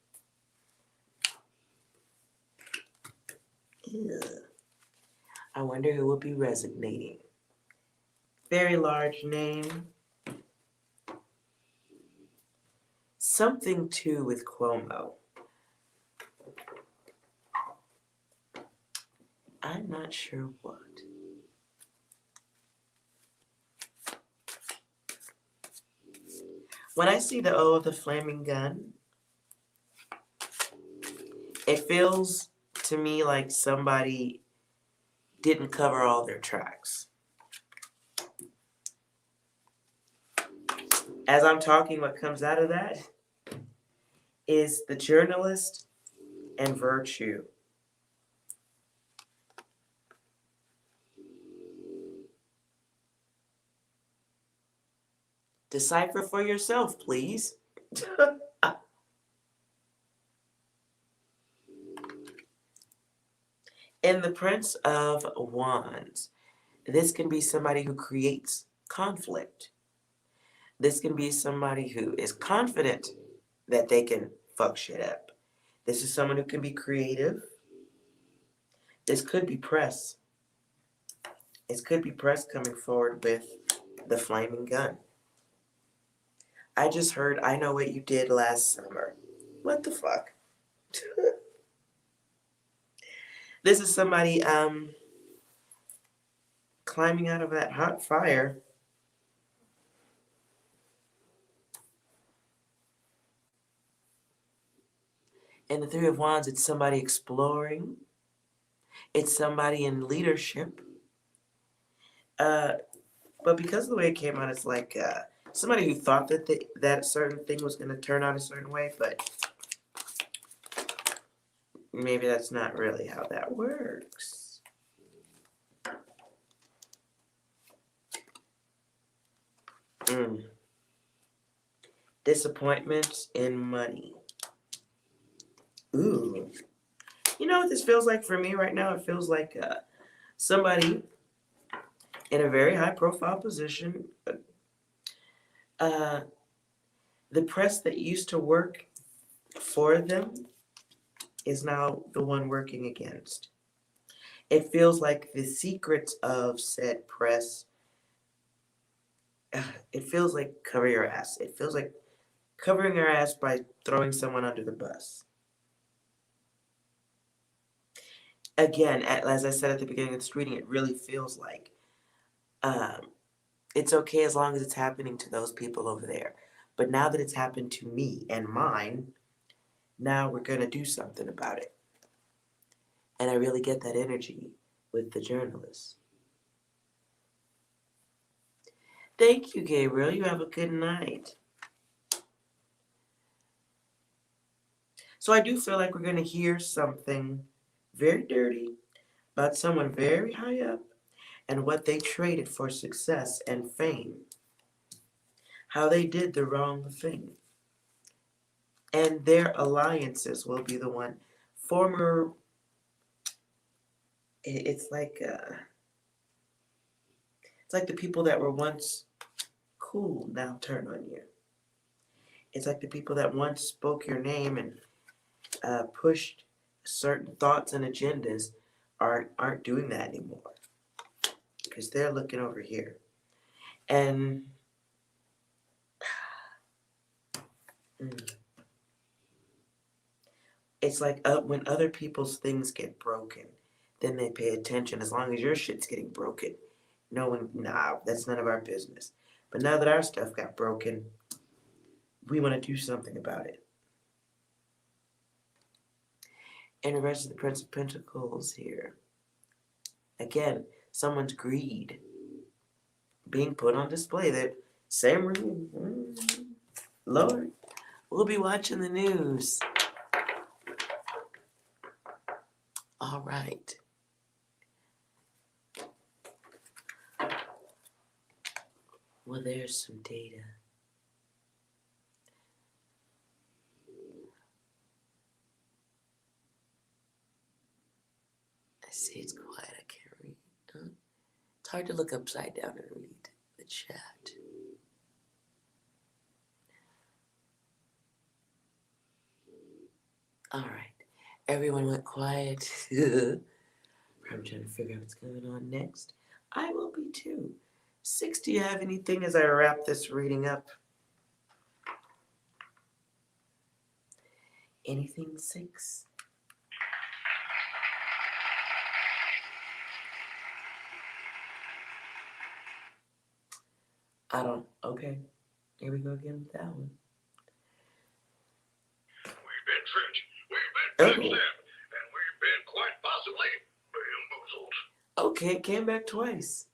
Ugh. I wonder who will be resonating. Very large name. Something too with Cuomo. I'm not sure what. When I see the O of the flaming gun, it feels to me like somebody didn't cover all their tracks. As I'm talking, what comes out of that is the journalist and virtue. Decipher for yourself, please. In the Prince of Wands, this can be somebody who creates conflict. This can be somebody who is confident that they can fuck shit up. This is someone who can be creative. This could be press. It could be press coming forward with the flaming gun. I just heard, I know what you did last summer. What the fuck? This is somebody climbing out of that hot fire. In the Three of Wands, it's somebody exploring. It's somebody in leadership. But because of the way it came out, it's like somebody who thought that that certain thing was going to turn out a certain way, but maybe that's not really how that works. Disappointments in money. Ooh. You know what this feels like for me right now? It feels like somebody in a very high profile position. The press that used to work for them is now the one working against. It feels like the secrets of said press, it feels like cover your ass. It feels like covering your ass by throwing someone under the bus. again, as I said at the beginning of this reading, it really feels like it's okay as long as it's happening to those people over there. But now that it's happened to me and mine, now we're going to do something about it. And I really get that energy with the journalist. Thank you, Gabriel. You have a good night. So I do feel like we're going to hear something very dirty about someone very high up and what they traded for success and fame. How they did the wrong thing. And their alliances will be the one. Former, it's like the people that were once cool now turn on you. It's like the people that once spoke your name and pushed certain thoughts and agendas aren't doing that anymore because they're looking over here. And it's like when other people's things get broken, then they pay attention. As long as your shit's getting broken, no one, nah, that's none of our business. But now that our stuff got broken, we want to do something about it. In regards to the Prince of Pentacles here, again, someone's greed being put on display. That same room, Lord, we'll be watching the news. All right. Well, there's some data. I see it's quiet. I can't read. It's hard to look upside down and read the chat. All right. Everyone went quiet. I'm trying to figure out what's going on next. I will be too. 6, do you have anything as I wrap this reading up? Anything, 6? I don't. Okay. Here we go again with that one. We've been tricked. We've been backstabbed. Oh. And we've been quite possibly bamboozled. Okay, it came back twice.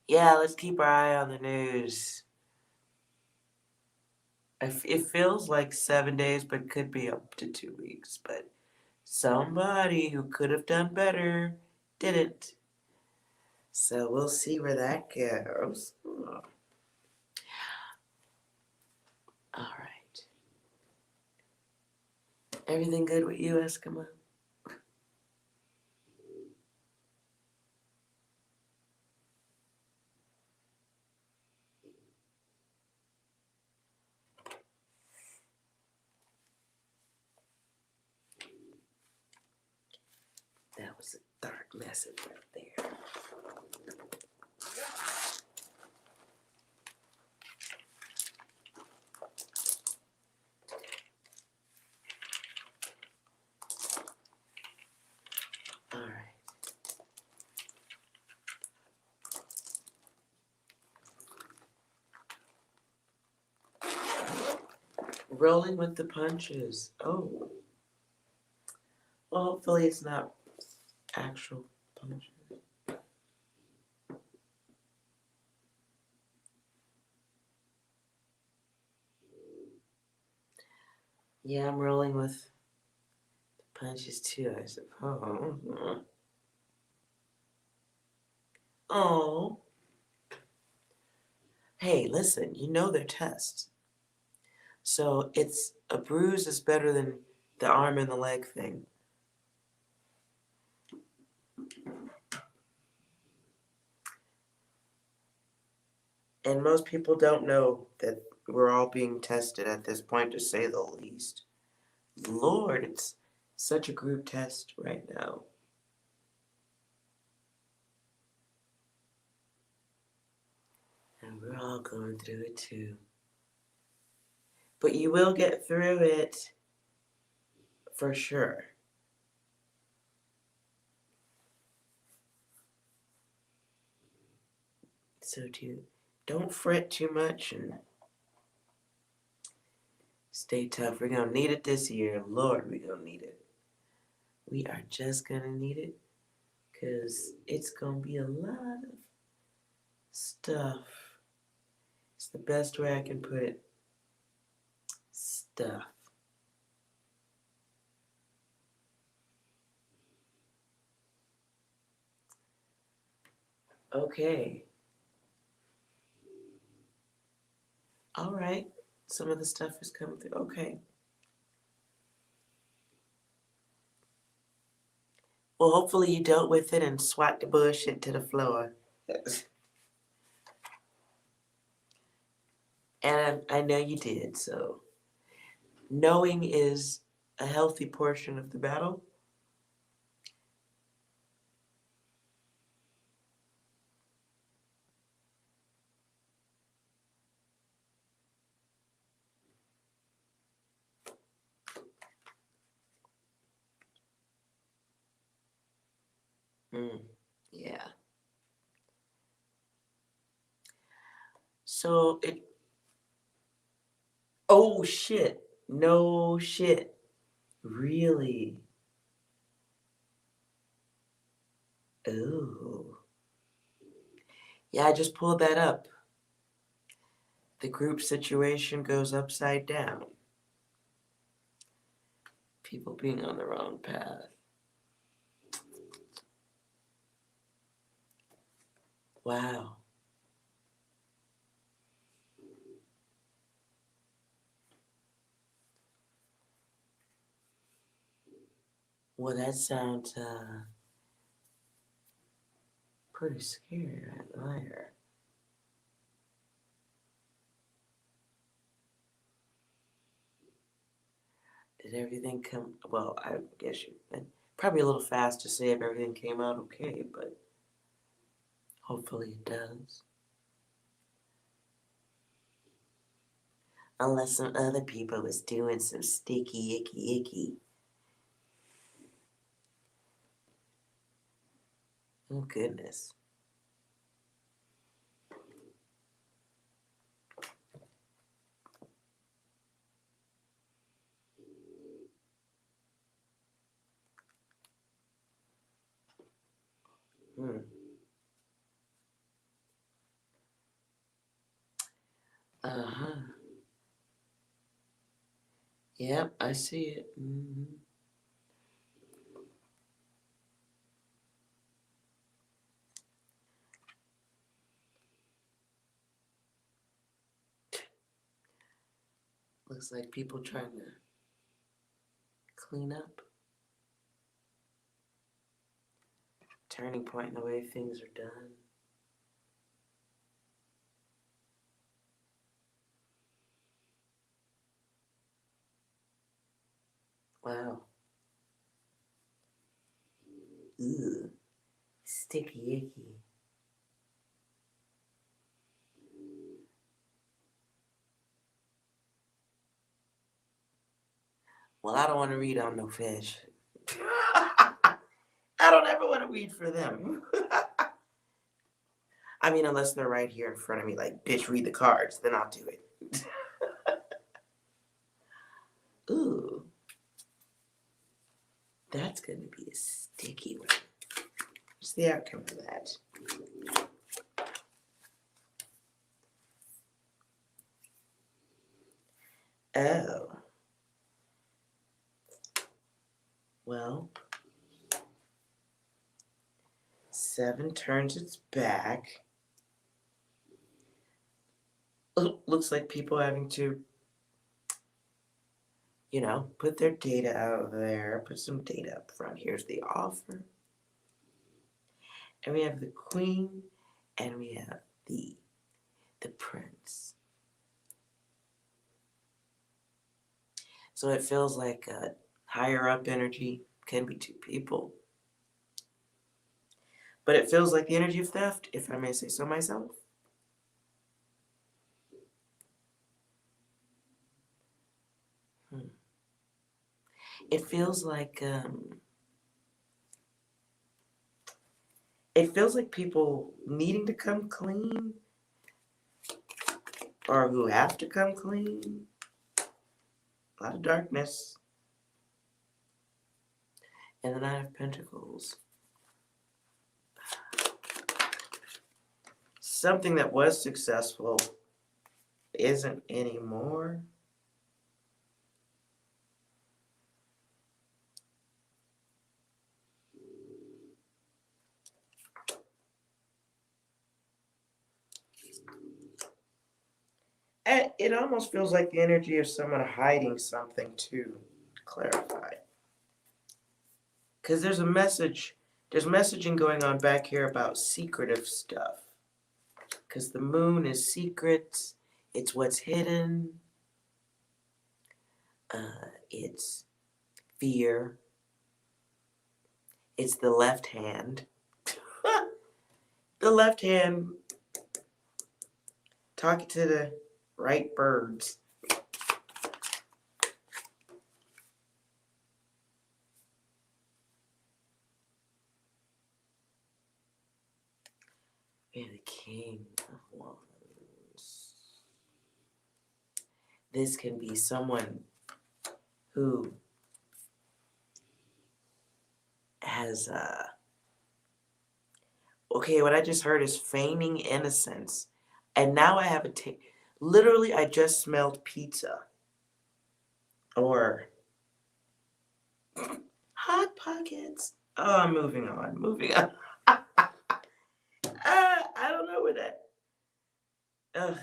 Yeah, let's keep our eye on the news. It feels like 7 days, but could be up to 2 weeks. But somebody who could have done better didn't. So we'll see where that goes. All right. Everything good with you, Eskimo? That was a dark message right there. All right. Rolling with the punches. Oh. Well, hopefully it's not actual punches. Yeah, I'm rolling with the punches too, I suppose. Oh. Hey, listen, you know they're tests. So it's a bruise is better than the arm and the leg thing. And most people don't know that we're all being tested at this point, to say the least. Lord, it's such a group test right now. And we're all going through it too. But you will get through it. For sure. So don't fret too much and stay tough. We're going to need it this year. Lord, we're going to need it. We are just going to need it because it's going to be a lot of stuff. It's the best way I can put it. Stuff. Okay. All right. Some of the stuff is coming through. Okay. Well, hopefully you dealt with it and swat the bullshit to the floor. And I know you did, so knowing is a healthy portion of the battle. Yeah. So oh shit. No shit. Really? Oh. Yeah, I just pulled that up. The group situation goes upside down. People being on the wrong path. Wow. Well, that sounds pretty scary right there. Did everything come? Well, I guess probably a little fast to say if everything came out okay, but hopefully it does. Unless some other people was doing some sticky, icky. Oh, goodness. Uh-huh. Yep, I see it. Looks like people trying to clean up. Turning point in the way things are done. Wow. Ugh. Sticky icky. Well, I don't want to read on no fish. I don't ever want to read for them. I mean, unless they're right here in front of me, like, bitch, read the cards, then I'll do it. Ooh. That's going to be a sticky one. What's the outcome of that? Oh. Well, 7 turns its back. Looks like people having to, put their data out there, put some data up front. Here's the offer. And we have the queen, and we have the prince. So it feels like a higher up energy, can be 2 people. But it feels like the energy of theft, if I may say so myself. It feels like people needing to come clean, or who have to come clean. A lot of darkness. And the Nine of Pentacles. Something that was successful isn't anymore. And it almost feels like the energy of someone hiding something to clarify. Because there's messaging going on back here about secretive stuff. Because the moon is secrets, it's what's hidden, it's fear, it's the left hand. The left hand talking to the right birds. And the King of Wands. This can be someone who has okay, what I just heard is feigning innocence. And now I have literally I just smelled pizza. Or Hot Pockets. Oh, I'm moving on. I don't know where that. Ugh.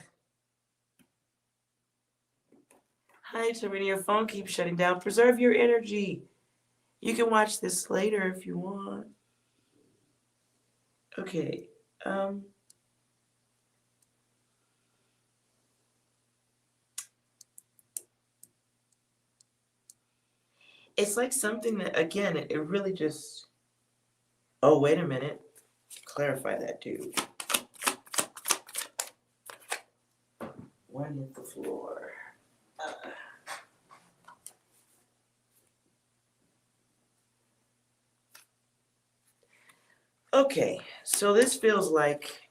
Hi, Serena. Your phone keeps shutting down. Preserve your energy. You can watch this later if you want. Okay. It's like something that, again, it really just. Oh, wait a minute. Clarify that, dude. One hit the floor. Okay, so this feels like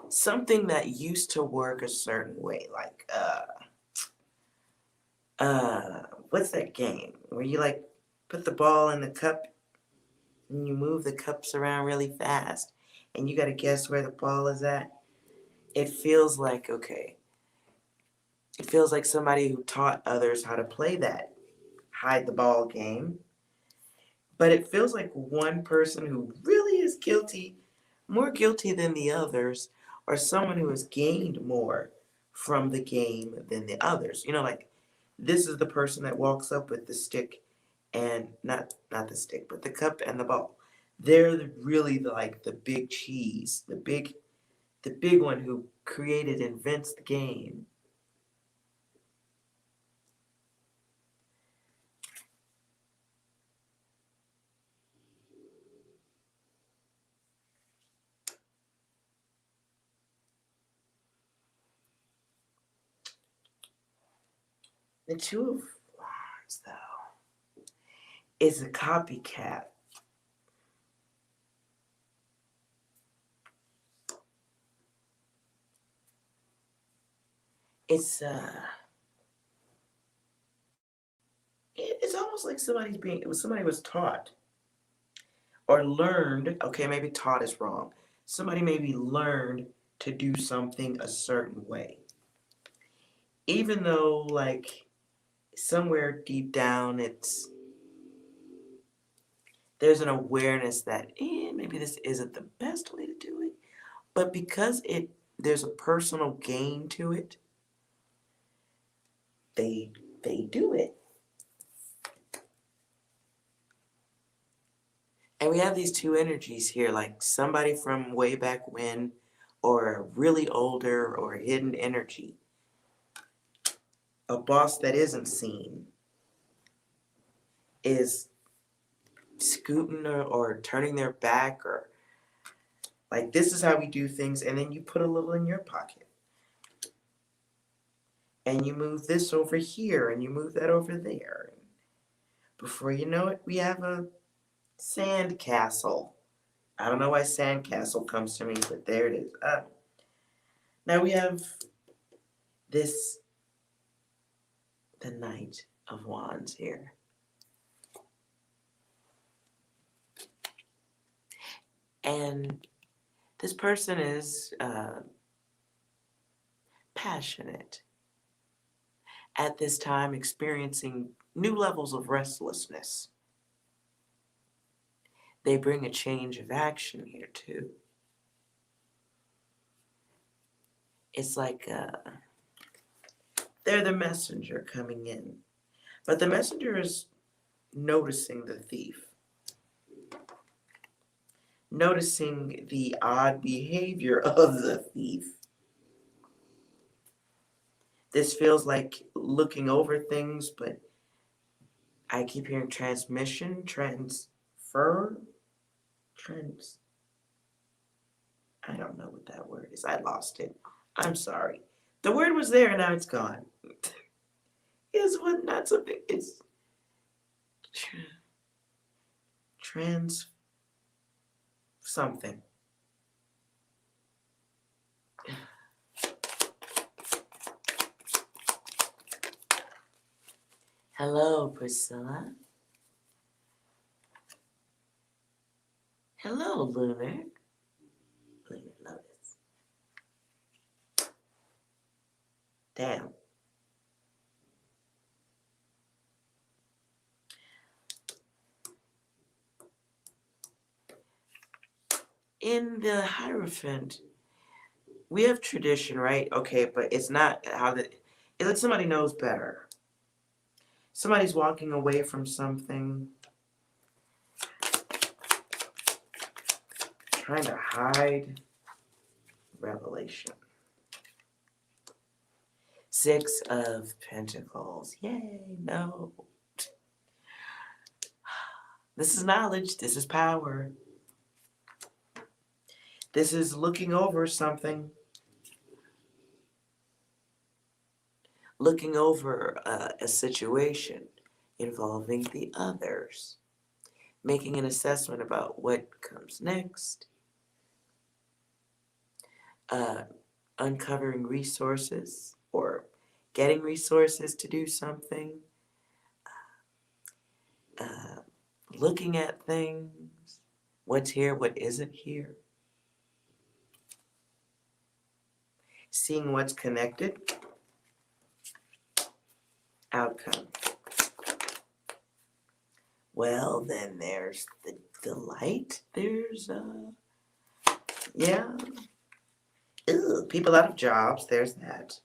something that used to work a certain way, like what's that game where you like put the ball in the cup and you move the cups around really fast and you got to guess where the ball is at? It feels like, okay, it feels like somebody who taught others how to play that hide the ball game. But it feels like one person who really is guilty, more guilty than the others, or someone who has gained more from the game than the others. You know, like this is the person that walks up with the stick and not the stick, but the cup and the ball. They're really like the big cheese, the big one who invents the game. The Two of Wands, though, is a copycat. It's it's almost like somebody was taught or learned. Okay, maybe taught is wrong. Somebody maybe learned to do something a certain way, even though like somewhere deep down there's an awareness that maybe this isn't the best way to do it, but because there's a personal gain to it, they do it. And we have these two energies here, like somebody from way back when, or a really older or hidden energy. A boss that isn't seen is scooting or turning their back, or like, this is how we do things, and then you put a little in your pocket. And you move this over here, and you move that over there. Before you know it, we have a sand castle. I don't know why sand castle comes to me, but there it is. Now we have this, the Knight of Wands here. And this person is passionate at this time, experiencing new levels of restlessness. They bring a change of action here too. It's like they're the messenger coming in. But the messenger is noticing the thief, noticing the odd behavior of the thief. This feels like looking over things, but I keep hearing transmission, transfer, I don't know what that word is. I lost it. I'm sorry. The word was there and now it's gone. It's what, not something, it's trans something. Hello, Priscilla. Hello, Lunar. Lunar Lotus. Damn. In the Hierophant, we have tradition, right? Okay, but it's not how the, it's like somebody knows better. Somebody's walking away from something, trying to hide revelation. Six of Pentacles. Yay, no. This is knowledge. This is power. This is looking over something. Looking over a situation involving the others. Making an assessment about what comes next. Uncovering resources or getting resources to do something. Looking at things. What's here, what isn't here. Seeing what's connected. Outcome. Well, then there's the light. There's, yeah. Ew, people out of jobs. There's that.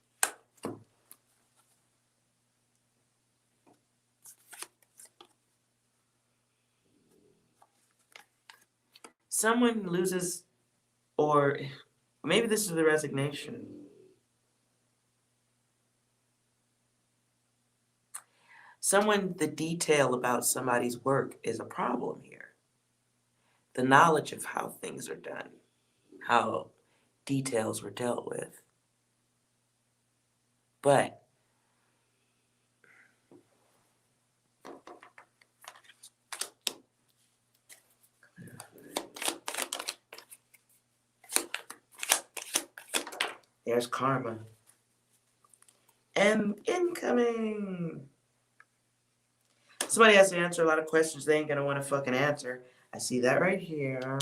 Someone loses, or maybe this is the resignation. The detail about somebody's work is a problem here. The knowledge of how things are done, how details were dealt with. But there's karma. And incoming. Somebody has to answer a lot of questions they ain't gonna want to fucking answer. I see that right here.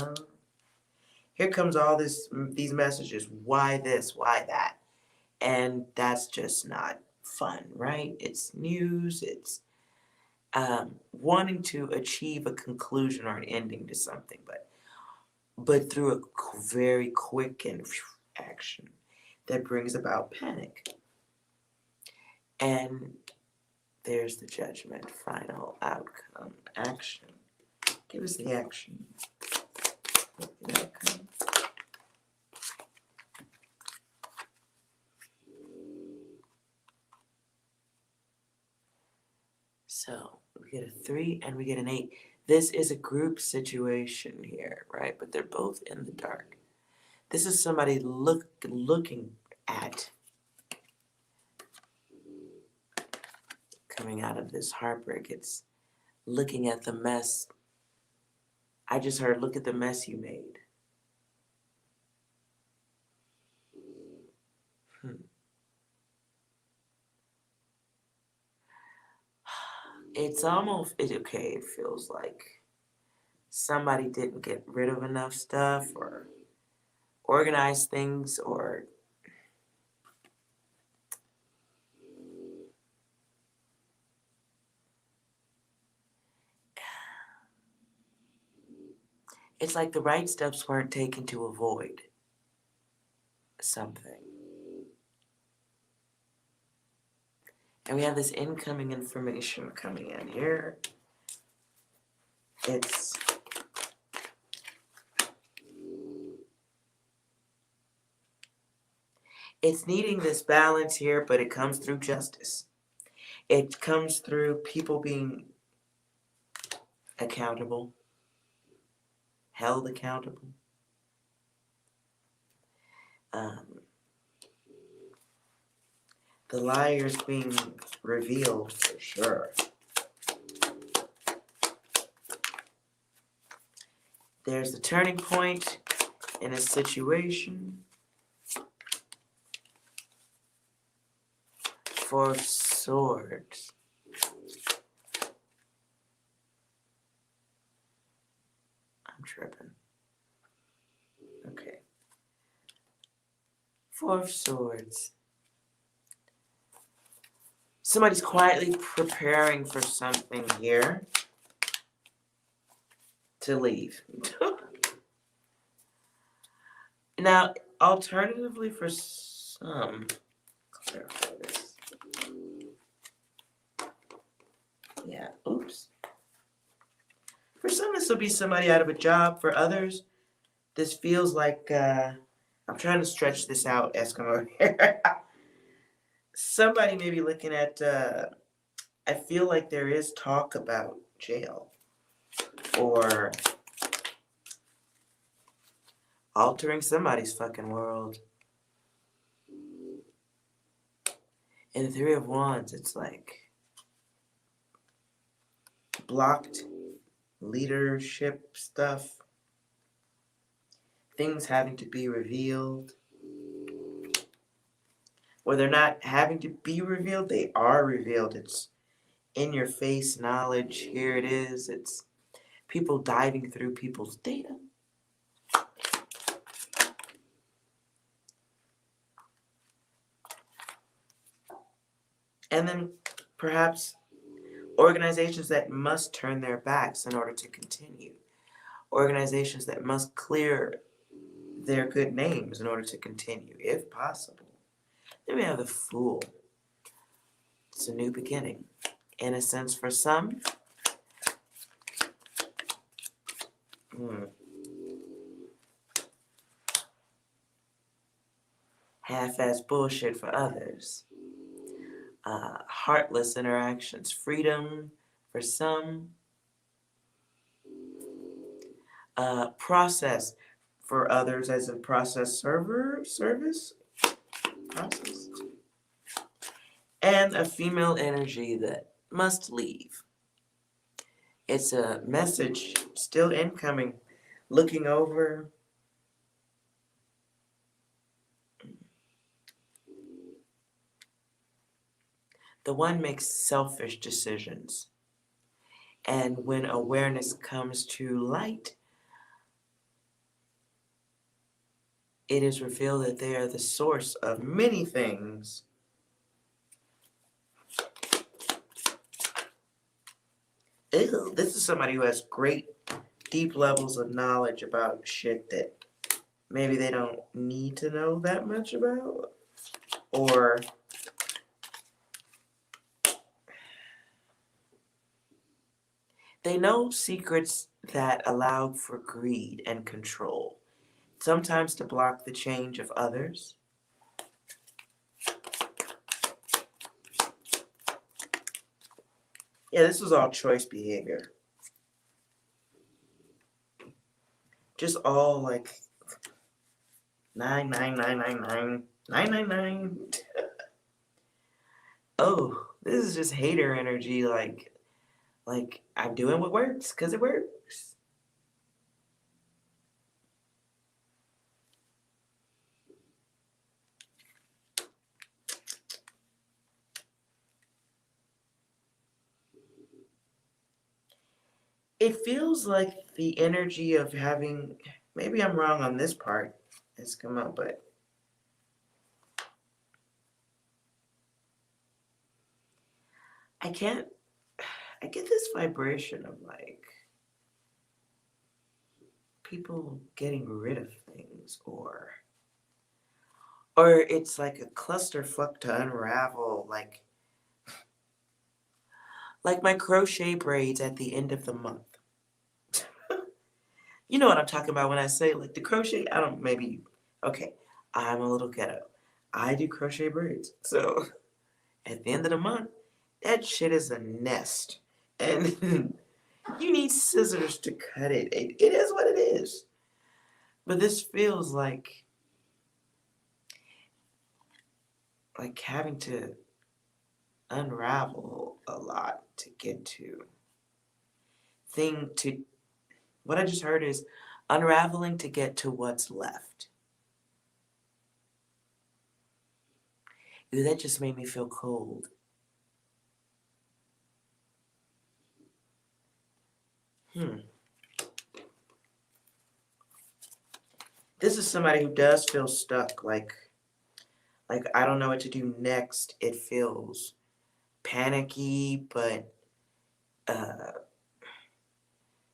Here comes all these messages. Why this? Why that? And that's just not fun, right? It's news. It's wanting to achieve a conclusion or an ending to something, but through a very quick and action that brings about panic. And there's the judgment, final outcome, action. Give us the action. The outcome. So we get a 3 and we get an 8. This is a group situation here, right? But they're both in the dark. This is somebody looking at coming out of this heartbreak. It's looking at the mess. I just heard, look at the mess you made. It's almost, okay, it feels like somebody didn't get rid of enough stuff or organize things, or it's like the right steps weren't taken to avoid something. And we have this incoming information coming in here. It's needing this balance here, but it comes through justice. It comes through people being accountable, held accountable. The liars being revealed for sure. There's the turning point in a situation. Four of Swords. I'm tripping. Okay. Four of Swords. Somebody's quietly preparing for something here to leave. Now, alternatively for some, clarify this. Yeah, oops. For some, this will be somebody out of a job. For others, this feels like, I'm trying to stretch this out, Eskimo here. Somebody may be looking at, I feel like there is talk about jail or altering somebody's fucking world. In the Three of Wands, it's like blocked leadership stuff, things having to be revealed. Or they're not having to be revealed, they are revealed. It's in your face knowledge. Here it is. It's people diving through people's data. And then perhaps organizations that must turn their backs in order to continue. Organizations that must clear their good names in order to continue, if possible. Then we have the Fool. It's a new beginning. In a sense, for some, half-ass bullshit for others. Heartless interactions. Freedom for some. Process for others, as a process service. Process. And a female energy that must leave. It's a message still incoming, looking over. The one makes selfish decisions. And when awareness comes to light, it is revealed that they are the source of many things. Ew, this is somebody who has great, deep levels of knowledge about shit that maybe they don't need to know that much about. Or they know secrets that allow for greed and control, sometimes to block the change of others. Yeah, this was all choice behavior. Just all like 99999. Oh, this is just hater energy. Like, Like, I'm doing what works because it works. It feels like the energy of having, maybe I'm wrong on this part, has come up, but I get this vibration of like people getting rid of things, or it's like a clusterfuck to unravel, like my crochet braids at the end of the month. You know what I'm talking about when I say like the crochet. I don't, maybe, okay, I'm a little ghetto. I do crochet braids. So at the end of the month, that shit is a nest. And you need scissors to cut it. It is what it is. But this feels like having to unravel a lot to get to what I just heard is unraveling to get to what's left. Ooh, that just made me feel cold. This is somebody who does feel stuck, like I don't know what to do next. It feels panicky, but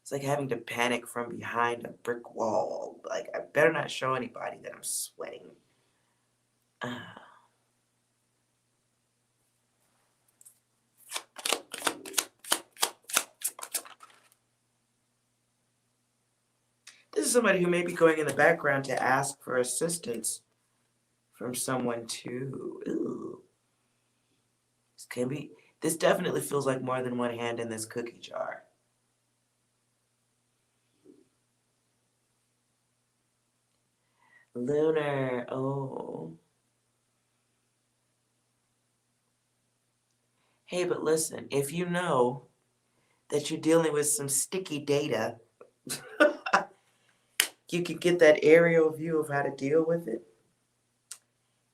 it's like having to panic from behind a brick wall. Like, I better not show anybody that I'm sweating. This is somebody who may be going in the background to ask for assistance from someone too. Ooh. This definitely feels like more than one hand in this cookie jar. Lunar, oh. Hey, but listen, if you know that you're dealing with some sticky data, you can get that aerial view of how to deal with it.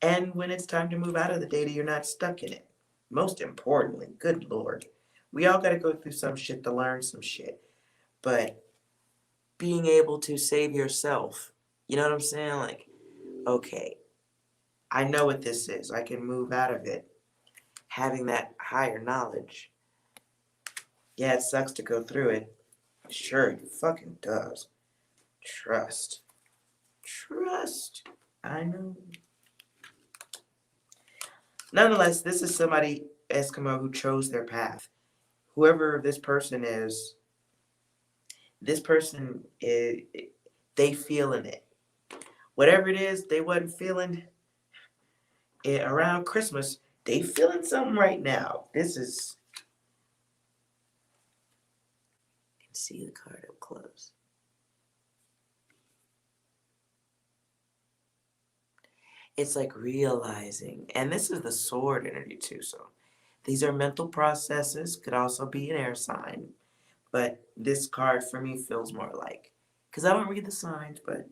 And when it's time to move out of the data, you're not stuck in it. Most importantly, good Lord, we all got to go through some shit to learn some shit. But being able to save yourself, you know what I'm saying? Like, okay, I know what this is. I can move out of it. Having that higher knowledge. Yeah, it sucks to go through it. Sure, it fucking does. Trust. Trust. I know. Nonetheless, this is somebody, Eskimo, who chose their path. Whoever this person is, they feeling it. Whatever it is, they wasn't feeling it around Christmas. They feeling something right now. This is, you can see the card up close. It's like realizing, and this is the sword energy too, so these are mental processes, could also be an air sign, but this card for me feels more like, because I don't read the signs, but I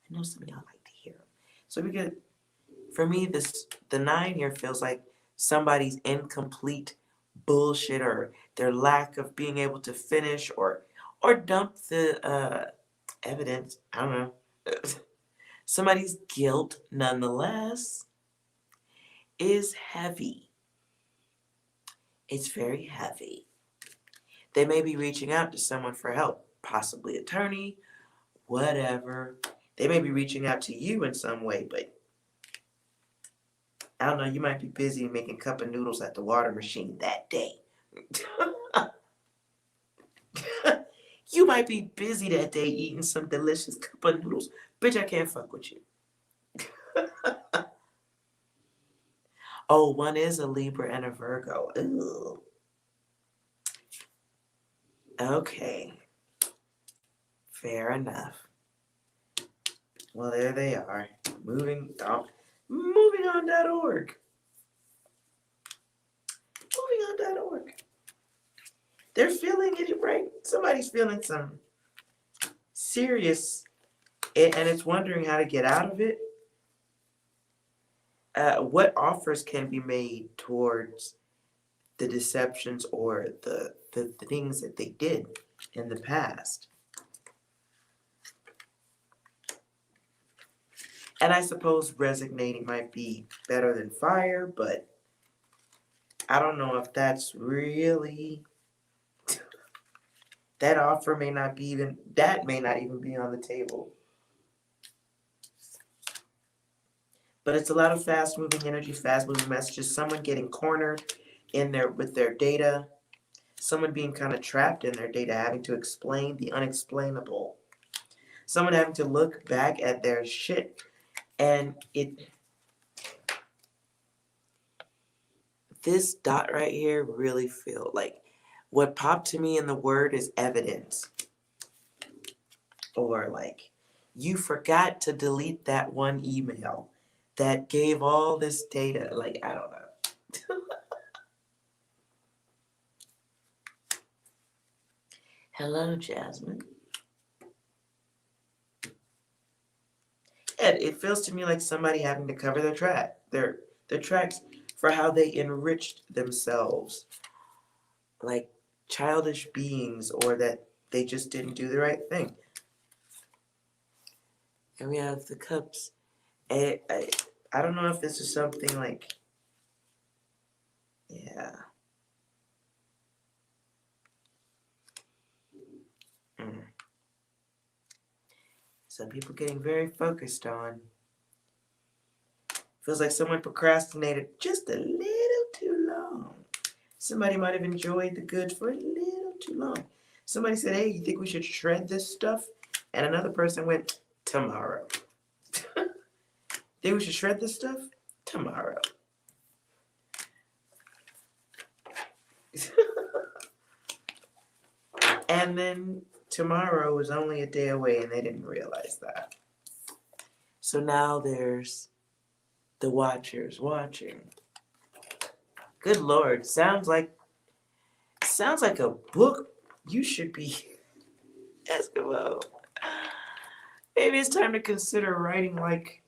know some of y'all like to hear them. So we get, for me, the 9 here feels like somebody's incomplete bullshit, or their lack of being able to finish or dump the evidence. I don't know. Somebody's guilt, nonetheless, is heavy. It's very heavy. They may be reaching out to someone for help, possibly attorney, whatever. They may be reaching out to you in some way, but I don't know, you might be busy making cup of noodles at the water machine that day. You might be busy that day eating some delicious cup of noodles. Bitch, I can't fuck with you. Oh, one is a Libra and a Virgo. Ooh. Okay. Fair enough. Well, there they are. Moving.org. Moving on.org. They're feeling it, right? Somebody's feeling some serious, and it's wondering how to get out of it. What offers can be made towards the deceptions or the things that they did in the past? And I suppose resignating might be better than fire, but I don't know if that's really, that offer may not be even, that may not even be on the table. But it's a lot of fast moving energy, fast moving messages, someone getting cornered in there with their data, someone being kind of trapped in their data, having to explain the unexplainable, someone having to look back at their shit, and this dot right here really feel like what popped to me in the word is evidence, or like you forgot to delete that one email that gave all this data. Like, I don't know. Hello, Jasmine. And it feels to me like somebody having to cover their tracks for how they enriched themselves, like childish beings, or that they just didn't do the right thing. And we have the cups. I don't know if this is something like, yeah. Some people getting very focused on. Feels like someone procrastinated just a little too long. Somebody might have enjoyed the goods for a little too long. Somebody said, hey, you think we should shred this stuff? And another person went, tomorrow. Think we should shred this stuff? Tomorrow. And then tomorrow was only a day away and they didn't realize that. So now there's the watchers watching. Good Lord, sounds like a book you should be, Eskimo. Maybe it's time to consider writing like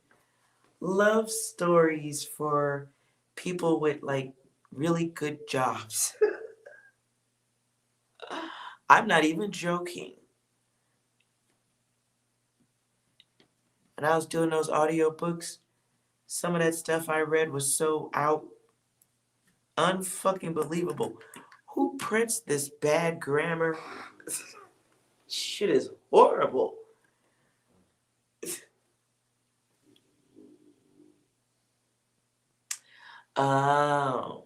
love stories for people with like really good jobs. I'm not even joking. When I was doing those audiobooks, some of that stuff I read was so unfucking believable. Who prints this bad grammar? Shit is horrible. Oh.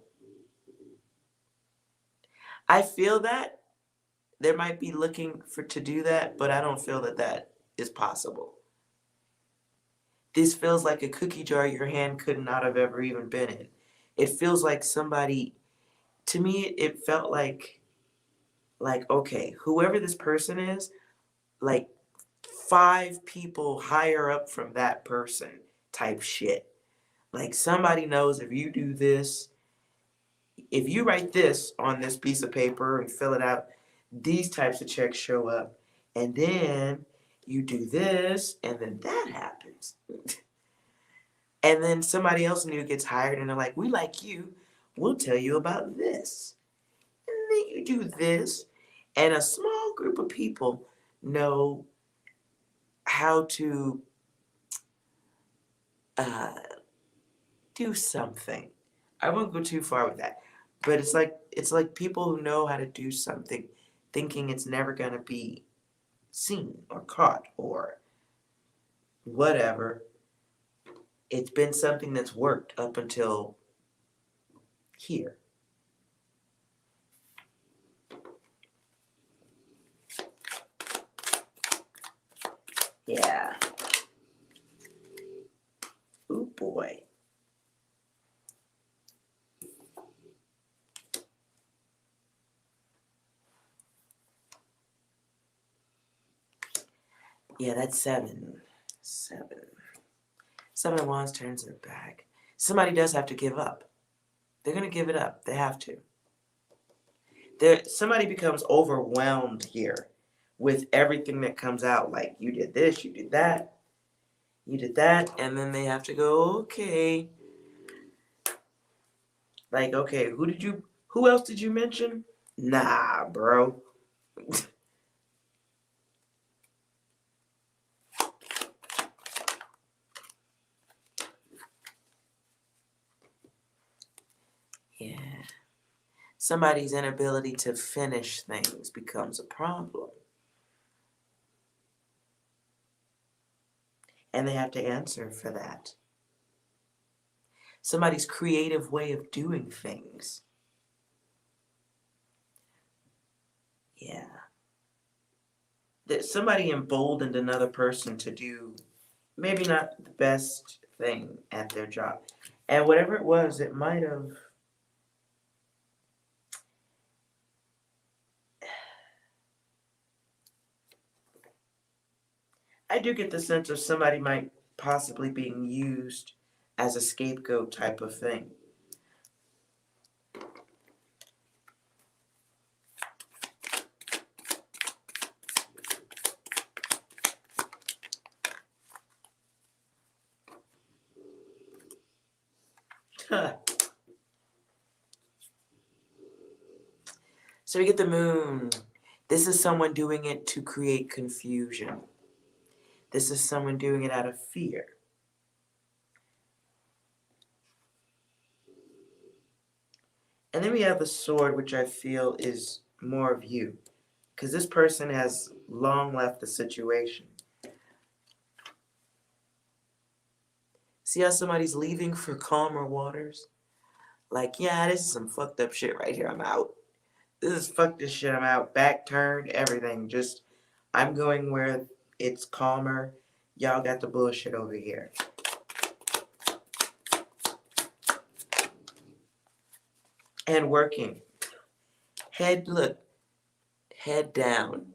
I feel that there might be looking to do that, but I don't feel that is possible. This feels like a cookie jar your hand could not have ever even been in. It feels like somebody, to me, it felt like, okay, whoever this person is, like 5 people higher up from that person type shit. Like somebody knows if you do this, if you write this on this piece of paper and fill it out, these types of checks show up. And then you do this, and then that happens. And then somebody else new gets hired, and they're like, we like you. We'll tell you about this. And then you do this. And a small group of people know how to do something. I won't go too far with that. But it's like people who know how to do something thinking it's never going to be seen or caught or whatever. It's been something that's worked up until here. Yeah. Ooh boy. Yeah, that's 7. 7. 7 of Wands turns in the back. Somebody does have to give up. They're going to give it up. They have to. somebody becomes overwhelmed here with everything that comes out. Like, you did this, you did that, and then they have to go, okay. Like, okay, who else did you mention? Nah, bro. Yeah. Somebody's inability to finish things becomes a problem. And they have to answer for that. Somebody's creative way of doing things. Yeah. That somebody emboldened another person to do maybe not the best thing at their job. And whatever it was, it might have. I do get the sense of somebody might possibly being used as a scapegoat type of thing. So we get the moon. This is someone doing it to create confusion. This is someone doing it out of fear. And then we have the sword, which I feel is more of you. Because this person has long left the situation. See how somebody's leaving for calmer waters? Like, yeah, this is some fucked up shit right here. I'm out. This is fuck this shit. I'm out. Back turned, everything. Just, I'm going where it's calmer. Y'all got the bullshit over here. And working. Head down.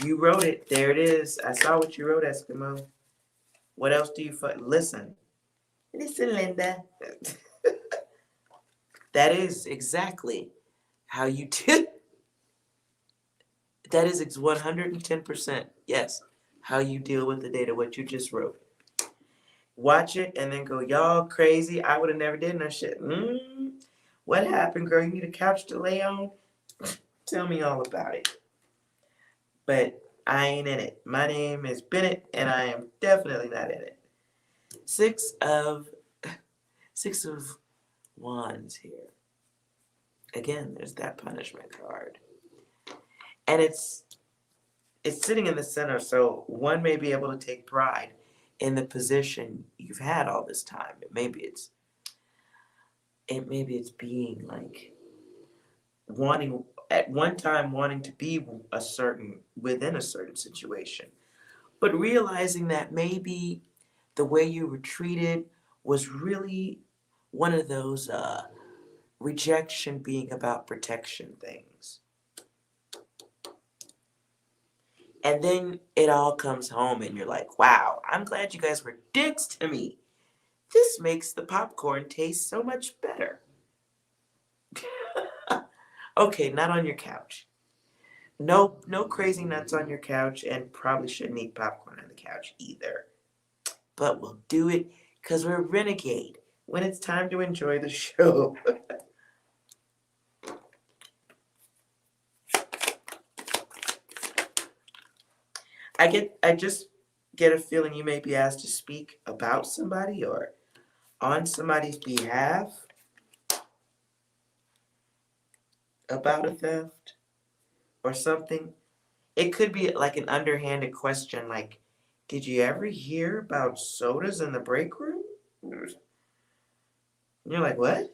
You wrote it. There it is. I saw what you wrote, Eskimo. What else do you listen? Listen, Linda. That is exactly how you did. That is 110%. Yes. How you deal with the data, what you just wrote. Watch it and then go, y'all crazy. I would have never did no shit. What happened, girl? You need a couch to lay on? Tell me all about it. But I ain't in it. My name is Bennett, and I am definitely not in it. Six of Wands here. Again, there's that punishment card. And it's sitting in the center, so one may be able to take pride in the position you've had all this time. Maybe it's being like wanting at one time wanting to be within a certain situation, but realizing that maybe the way you were treated was really one of those rejection being about protection things. And then it all comes home and you're like, wow, I'm glad you guys were dicks to me. This makes the popcorn taste so much better. Okay, not on your couch. No crazy nuts on your couch, and probably shouldn't eat popcorn on the couch either. But we'll do it because we're renegade when it's time to enjoy the show. I just get a feeling you may be asked to speak about somebody or on somebody's behalf about a theft or something. It could be like an underhanded question like, did you ever hear about sodas in the break room? And you're like, what?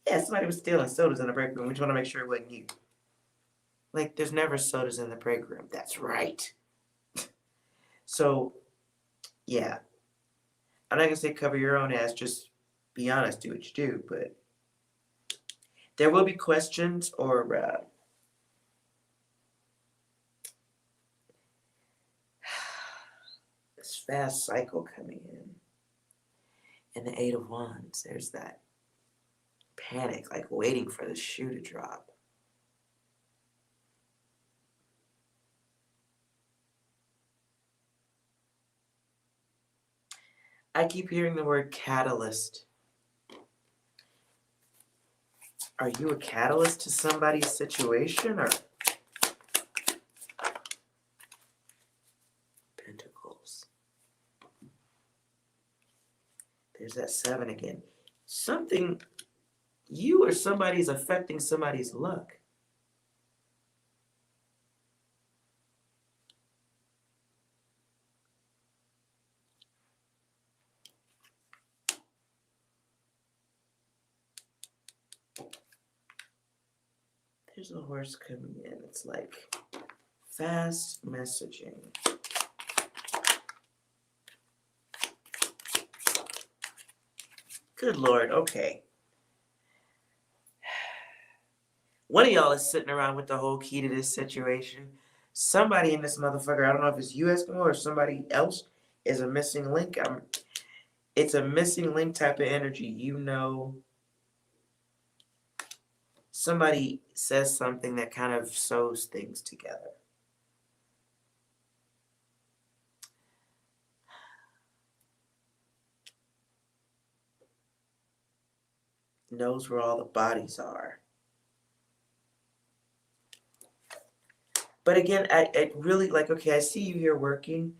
Yeah, somebody was stealing sodas in the break room. We just want to make sure it wasn't you. Like, there's never sodas in the break room. That's right. So, yeah. I'm not going to say cover your own ass. Just be honest. Do what you do. But there will be questions or fast cycle coming in. And the Eight of Wands, there's that panic, like waiting for the shoe to drop. I keep hearing the word catalyst. Are you a catalyst to somebody's situation, or Pentacles? There's that 7 again. Something, you or somebody's affecting somebody's luck. There's a horse coming in. It's like fast messaging. Good Lord, okay. One of y'all is sitting around with the whole key to this situation. Somebody in this motherfucker, I don't know if it's you, Eskimo, or somebody else, is a missing link. It's a missing link type of energy. You know, somebody says something that kind of sews things together. Knows where all the bodies are. But again, I really, like, okay, I see you here working,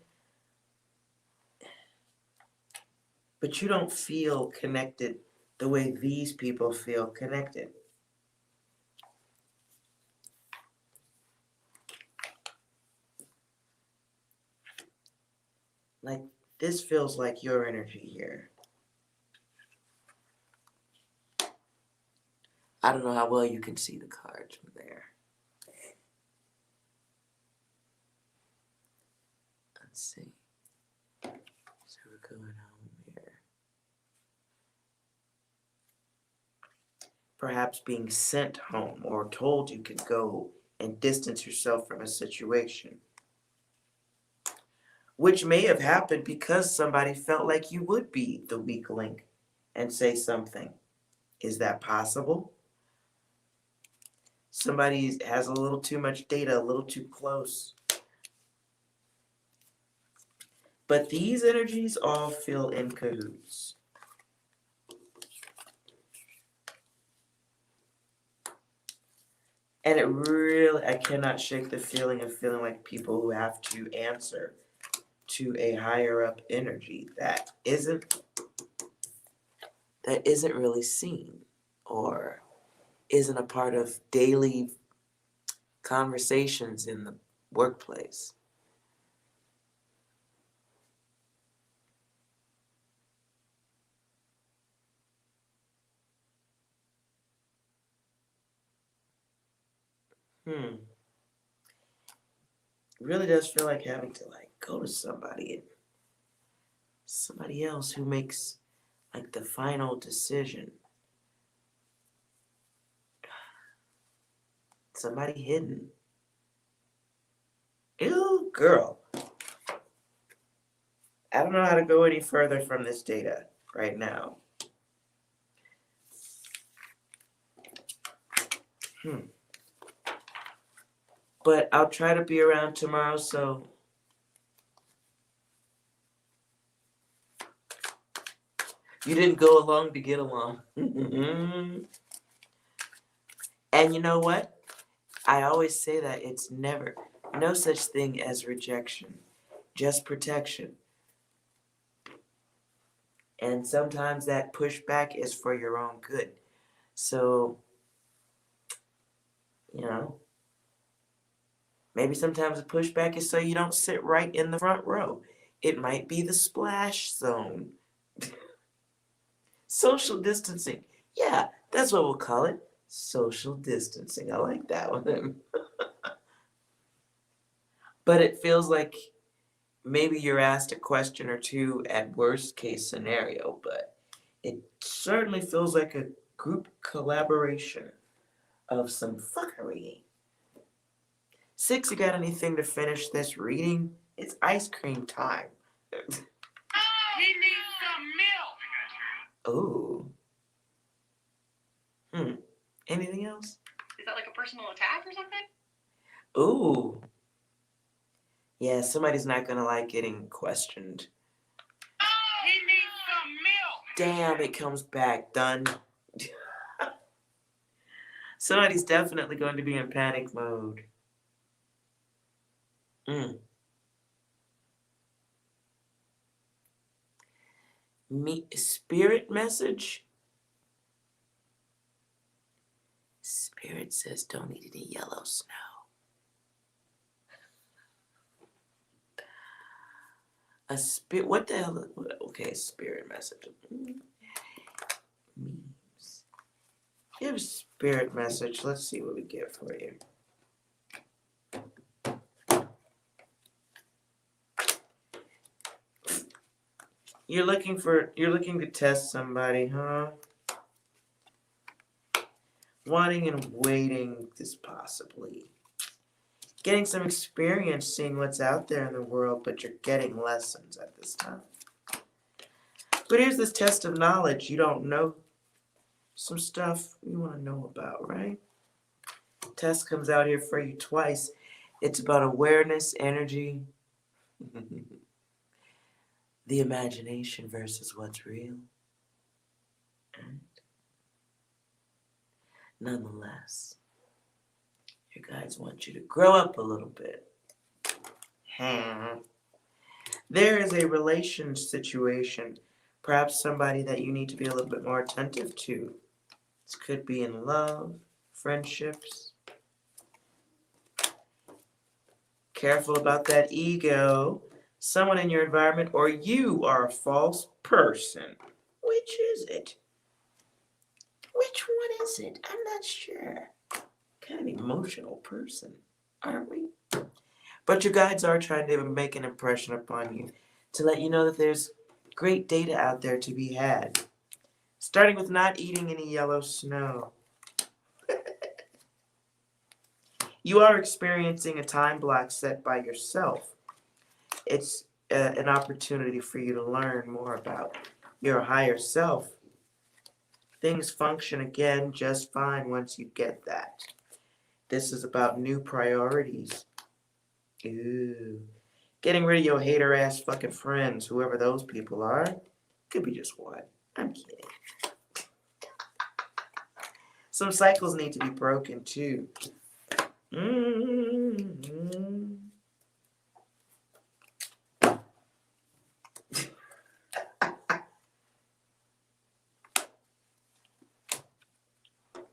but you don't feel connected the way these people feel connected. Like, this feels like your energy here. I don't know how well you can see the cards from there. Let's see. So we're going home here. Perhaps being sent home or told you can go and distance yourself from a situation. Which may have happened because somebody felt like you would be the weak link and say something. Is that possible? Somebody has a little too much data, a little too close. But these energies all feel in cahoots. And it really, I cannot shake the feeling of feeling like people who have to answer to a higher up energy that isn't really seen or isn't a part of daily conversations in the workplace. It really does feel like having to like go to somebody else who makes like the final decision. Somebody hidden. Ew, girl. I don't know how to go any further from this data right now. But I'll try to be around tomorrow, so you didn't go along to get along. And you know what? I always say that it's never, no such thing as rejection, just protection. And sometimes that pushback is for your own good. So, you know, maybe sometimes the pushback is so you don't sit right in the front row. It might be the splash zone. Social distancing. Yeah, that's what we'll call it. Social distancing. I like that one. But it feels like maybe you're asked a question or two at worst case scenario, but it certainly feels like a group collaboration of some fuckery. 6, you got anything to finish this reading? It's ice cream time. He needs some milk. Ooh. Anything else? Is that like a personal attack or something? Ooh. Yeah, somebody's not gonna like getting questioned. He needs some milk. Damn, it comes back. Done. Somebody's definitely going to be in panic mode. Spirit message? Spirit says don't eat any yellow snow. What the hell? Okay, spirit message. Memes. Give a spirit message. Let's see what we get for you. You're looking to test somebody, huh? Wanting and waiting, this possibly. Getting some experience seeing what's out there in the world, but you're getting lessons at this time. But here's this test of knowledge. You don't know some stuff you want to know about, right? Test comes out here for you twice. It's about awareness, energy, the imagination versus what's real. And nonetheless, your guides want you to grow up a little bit. There is a relation situation, perhaps somebody that you need to be a little bit more attentive to. This could be in love, friendships. Careful about that ego. Someone in your environment, or you are a false person. Which is it? Which one is it? I'm not sure. Kind of emotional person, aren't we? But your guides are trying to make an impression upon you to let you know that there's great data out there to be had. Starting with not eating any yellow snow. You are experiencing a time block set by yourself. It's an opportunity for you to learn more about your higher self. Things function again just fine once you get that. This is about new priorities. Ooh. Getting rid of your hater ass fucking friends, whoever those people are. Could be just one. I'm kidding. Some cycles need to be broken too.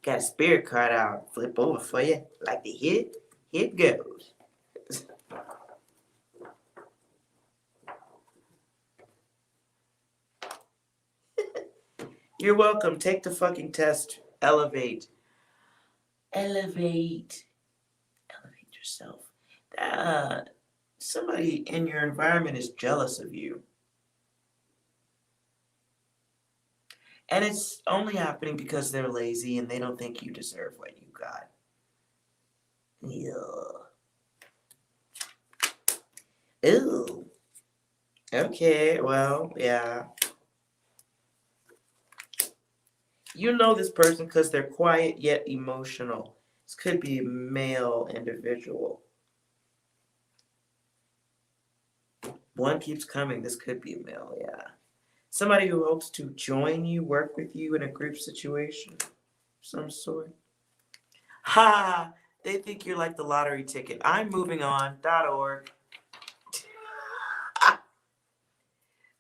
Got a spirit card out. Flip over for you. Like to hit? Here it goes. You're welcome. Take the fucking test. Elevate. Elevate yourself. Somebody in your environment is jealous of you. And it's only happening because they're lazy and they don't think you deserve what you got. Yeah. Ooh. Okay, well, yeah. You know this person because they're quiet yet emotional. This could be a male individual. One keeps coming. This could be a male, yeah. Somebody who hopes to join you, work with you in a group situation of some sort. Ha! They think you're like the lottery ticket. I'm moving on.org.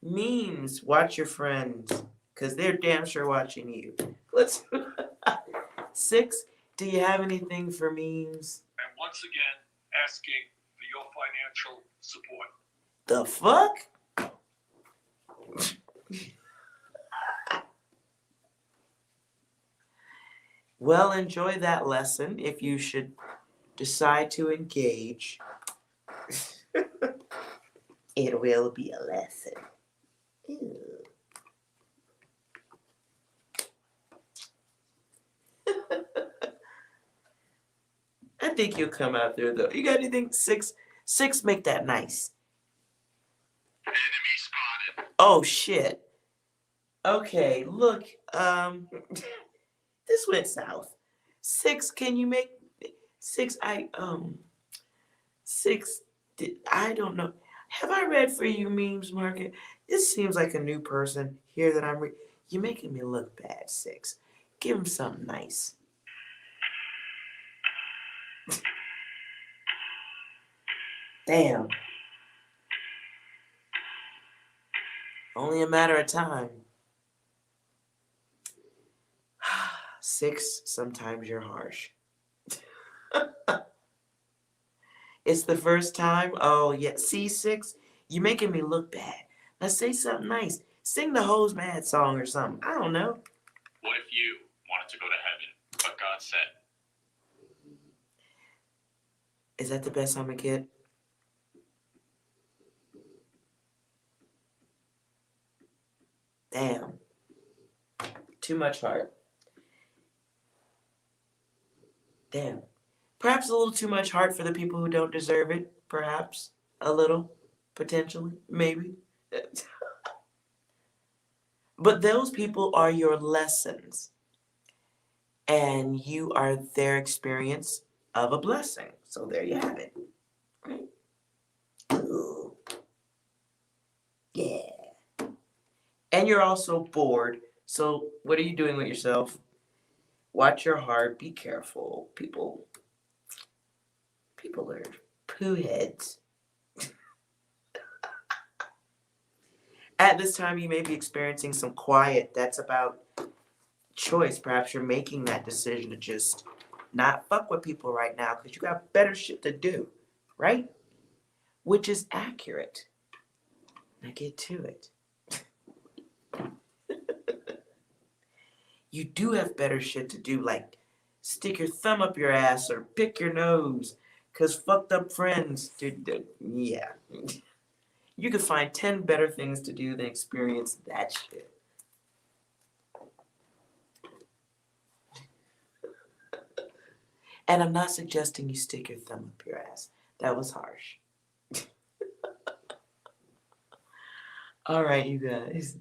Memes. Watch your friends. Because they're damn sure watching you. Let's 6. Do you have anything for memes? And once again, asking for your financial support. The fuck? Well, enjoy that lesson if you should decide to engage. It will be a lesson. Ew. I think you'll come out there though. You got anything? 6, make that nice. spotted. Oh shit. Okay, look, this went south. 6, can you make 6? I don't know. Have I read for you, Memes Market? This seems like a new person here that I'm You're making me look bad, 6. Give him something nice. Damn. Only a matter of time. 6, sometimes you're harsh. It's the first time? Oh, yeah. See, 6, you're making me look bad. Let's say something nice. Sing the Hose Mad song or something. I don't know. What if you wanted to go to heaven, but God said, Is that the best I'm gonna get? Damn. Too much heart. Damn. Perhaps a little too much heart for the people who don't deserve it. Perhaps. A little. Potentially. Maybe. But those people are your lessons. And you are their experience of a blessing. So there you have it. Right? Ooh. Yeah. And you're also bored. So what are you doing with yourself? Watch your heart. Be careful. People are poo heads. At this time, you may be experiencing some quiet. That's about choice. Perhaps you're making that decision to just not fuck with people right now because you got better shit to do, right? Which is accurate. Now get to it. You do have better shit to do, like stick your thumb up your ass or pick your nose because fucked up friends, dude, yeah. You could find 10 better things to do than experience that shit. And I'm not suggesting you stick your thumb up your ass. That was harsh. All right, you guys.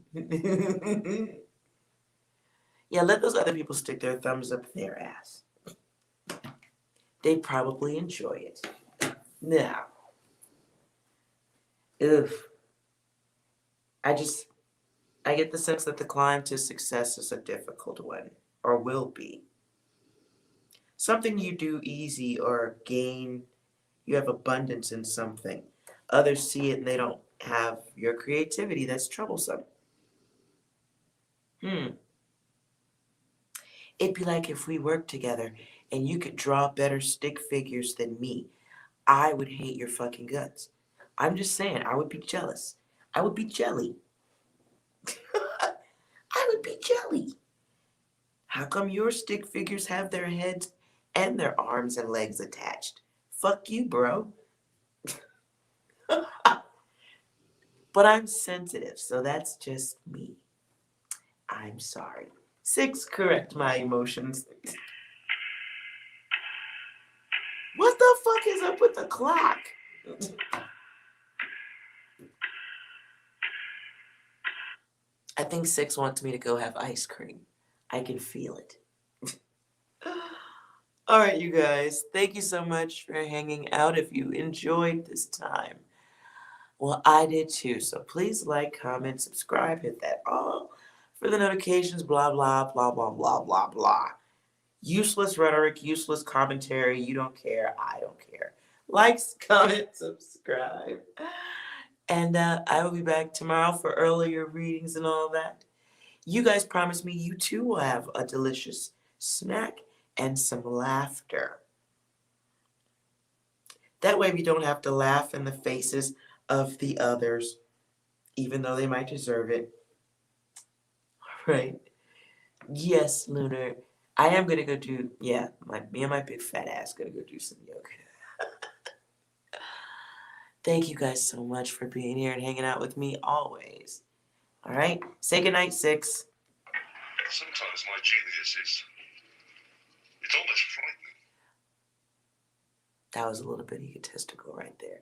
Yeah, let those other people stick their thumbs up their ass. They probably enjoy it. Now, oof. I get the sense that the climb to success is a difficult one, or will be. Something you do easy or gain, you have abundance in something. Others see it and they don't have your creativity. That's troublesome. It'd be like if we worked together and you could draw better stick figures than me. I would hate your fucking guts. I'm just saying, I would be jealous. I would be jelly. I would be jelly. How come your stick figures have their heads and their arms and legs attached? Fuck you, bro. But I'm sensitive, so that's just me. I'm sorry. 6, correct my emotions. What the fuck is up with the clock? I think 6 wants me to go have ice cream. I can feel it. All right, you guys. Thank you so much for hanging out. If you enjoyed this time, well, I did too. So please like, comment, subscribe, hit that all for the notifications, blah, blah, blah, blah, blah, blah, blah. Useless rhetoric, useless commentary. You don't care. I don't care. Likes, comment, subscribe. And I will be back tomorrow for earlier readings and all that. You guys promise me you too will have a delicious snack and some laughter. That way we don't have to laugh in the faces of the others, even though they might deserve it. Right? Yes, Lunar. I am going to go do, me and my big fat ass going to go do some yoga. Thank you guys so much for being here and hanging out with me always. All right? Say goodnight, 6. Sometimes my genius is... it's almost frightening. That was a little bit egotistical right there.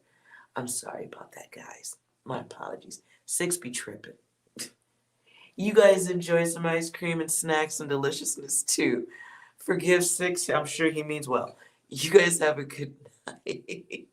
I'm sorry about that, guys. My apologies. 6 be tripping. You guys enjoy some ice cream and snacks and deliciousness too. Forgive 6, I'm sure he means well. You guys have a good night.